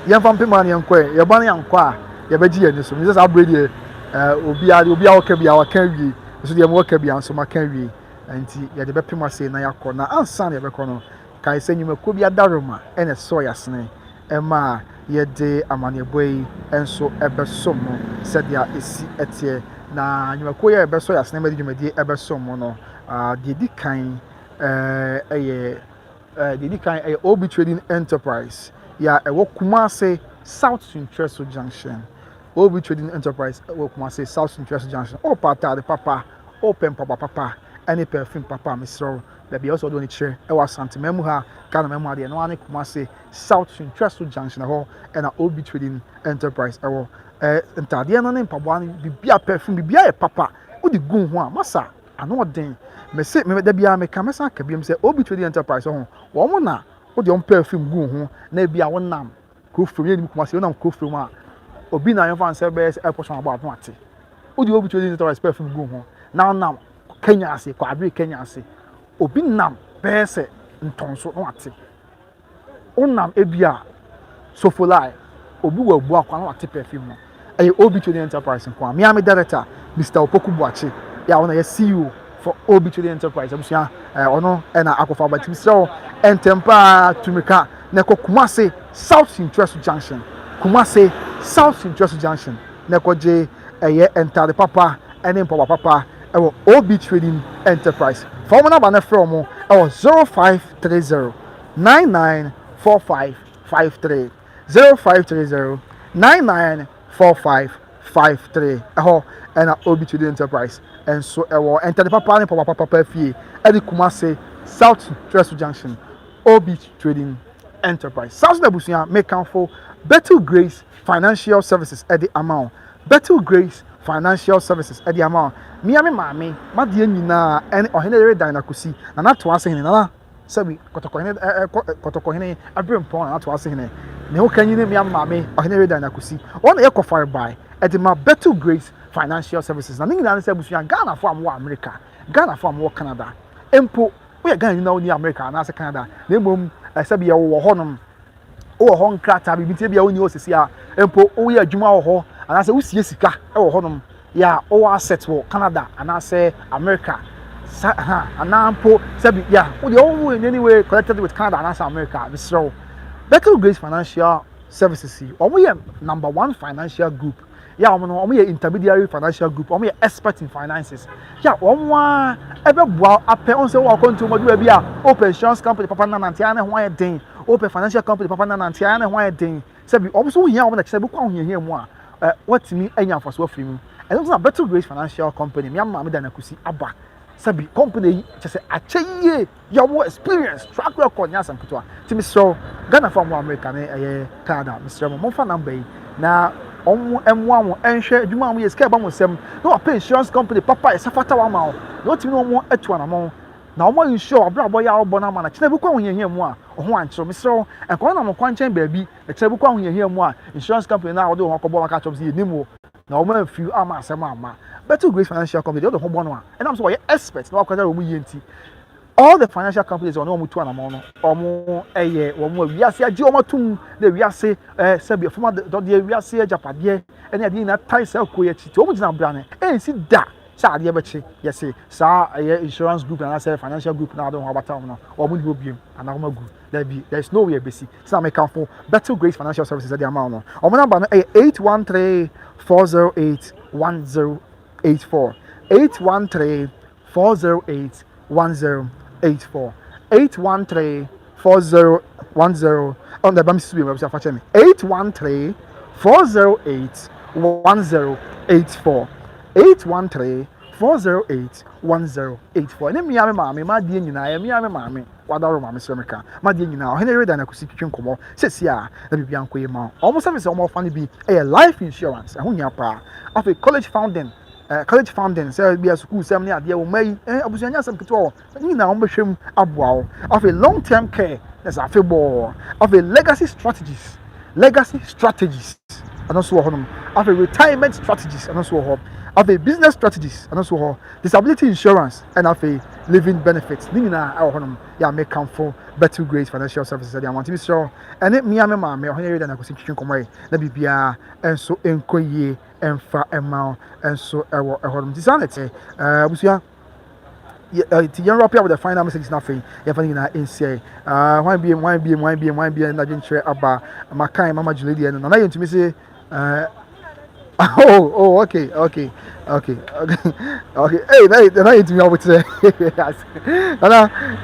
Young from Pimani and Quay, your bunny and Qua, your veggie and so Mrs. Abrady, Ubia okay, be our carry, so the more can be answer my carry, and you had the Pima say, Nayako, now, and Sunny of a corner. Can I send you a Kubia Daruma and a soya snake? Emma, ye de amani boy, and so ever somo, said ya is at ye. Now, you are queer ever soya snake, you may be ever somo, the kind. The kind of Obi Trading Enterprise. Yeah, a Kumasi South Central Junction. Obi Trading Enterprise, Kumasi South Central Junction. Oh, Pata, the Papa, open Papa, any perfume Papa, Miss Row. There be also doing it chair. I was Santa Memoha, Ghana Memory, and one Kumasi South Central Junction. And a Obi Trading Enterprise. I will enter the name Pabani, be a perfume, be a Papa. Who the goon one, Massa, I know what thing. Me say me there be a me kamesa ka bi say Obi Trading Enterprise ho wo na wo de on perfume gu ho na bia wo nam Kofi ni kuma say wo nam Kofi ma obi na yefan say be e portion about no ate wo de Obi Trading Enterprise perfume gu ho na nam Kenya ase kwa abri Kenya ase obi nam be say ntonso no ate wo nam ebia sofolai obi wa bu akwa no ate perfume no e Obi Trading Enterprise nko me am director Mr. Opoku Buachi ya wona ya CEO for Obi Trading Enterprise. Abusuapanin ono na akofa batim so entempa tumika na Kumasi South Central Junction. Kumasi South Central Junction. Na je enter the papa ene papa e Obi Trading Enterprise. For mo na ba na from mo 0530 994553 0530 994553 and Obi Trading Enterprise. And so enter the papa and papa fee at the Kumasi South Central Junction. Obi Trading Enterprise. South Abusuapanin make count for Better Grace Financial Services at the amount. Better Grace Financial Services at the amount. Miami mami, ma die nyina and ohenere dinakusi. Na na to ase hene na sabi kotokohene Brempomaa na to ase hene. Ne ho kanyine miami mami ohenere dinakusi. One e kofare by at the Better Grace Financial Services. Na ninga say Abusuapanin Ghana for am America, Ghana for am Canada. Empo we Ghana na oni America na say Canada. Na mom sabi ye wo honom. Wo hon krata bi bitie bia oni osisi a empo wo ye adwuma wo ho ana say wo sie sika wo honom ya wo asset wo Canada ana say America. Anampo sabi yeah we the all in any way connected with Canada and America so Better Grace Financial Services we are #1 financial group yeah we are intermediary financial group we are expert in finances yeah ever bow up on say we to do open insurance company papa na nantiana ho den open financial company papa na nantiana ho den sabi also here we na say be kwa here mu what me anya for so free mu and also Better Grace Financial Company me am me da na kusi aba sabi company just say akyeye your more experience track record nya sanketwa timi so Ghana from America na Canada Mr. Mo fa number yi na omo M1 enhwe adwuma mo yeska ba mo sem na wa pay insurance company papa e safata wa ma no timi no mo atu anamo na omo insure abrabo ya obo na ma na kina bi kwa hohia mu a ho ankyero Mr. e ko na mo kwanchen ba bi e kina bi kwa hohia mu a insurance company na wo de ho kobo maka chop say nimo na omo afiu ama asem ama Better Grace Financial Company they don't no and I'm so we experts na kwada omo yenti all the financial companies on omo tu anamo no omo omo wiase agi omo tum na wiase sabi former de wiase japade ene ade na tai sa koye chi omo gina brane ensi da sa ade be chi yes sa insurance group and say financial group na don abata no omo ni obiem and omo gu there is no way besi so make am for Better Grace Financial Services at the amount no omo number no 813 408 1084 813 408 1084 813 4010 on the bam sube website for me 813 408 1084 813 408 1084 ne miame maame ma die nyina ya miame maame wadaro maame semeka ma die nyina o hene reda na kusi twetwe nkomo sesi a na bibia nkoye ma omo service omo fa ne bi life insurance ho nya pa of a college founding say be a school sem ne ade wo mai abusuanya sem keto ni na omo hwem aboa wo of a long term care that's a febo of a legacy strategies and also of a retirement strategies and also of a business strategies and also disability insurance and of a living benefits ni na ya make come for Better Grace Financial Services that I want to be sure and it me am me ho here na ko sikitwen komai na bibia enso enkoye emfa ema enso ewo ehorm disanity busia ti yan rapia with the final message na fe ya fani na nca wan biem na dwentre aba makan mama Julie no na yentumi say okay. Hey, na yentumi abotre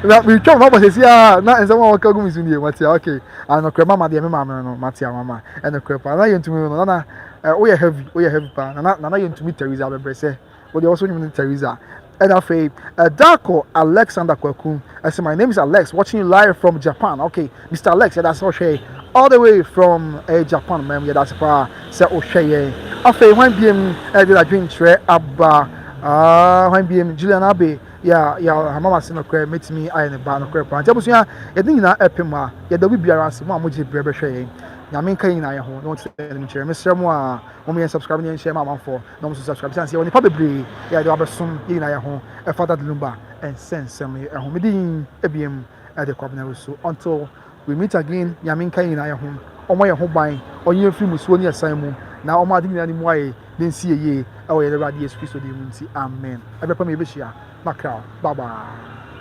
na we come mama say na enso wa ka gumi sunie matia okay and okre mama de me mama no matia mama and okre pa na yentumi no na we are heavy pa na yentumi Teresa bebrese we dey also nyum Teresa and afei Darko Alexander Kwaku I say my name is Alex watching you live from Japan okay Mr. Alex that's all the way from Japan man that's pa say ohwe afei wan biem dey adwentre aba wan biem Julian Abe ya mama se no kra metimi aye ne ba no kra pa ntabusua ye nyina epema ye da bibiara ase mo amoje brebe hwe nyame kan nyina ye ho no tse ni chere mesrɛ mo a mo me subscribe ni share ma manfo no mo subscribe chance ye woni pa bebre ya de abesom ye nyina ye ho e fata lumba and sensem ye ho medin ebiem e de kwabna Owusu until we meet again nyame kan nyina ye ho omo ye ho ban onye free musuo ni asan mu na omo adi nyina ni mu aye den sie ye e wo ye de radio Yesu Kristo de mu nti amen e be pa me be hia makra bye bye.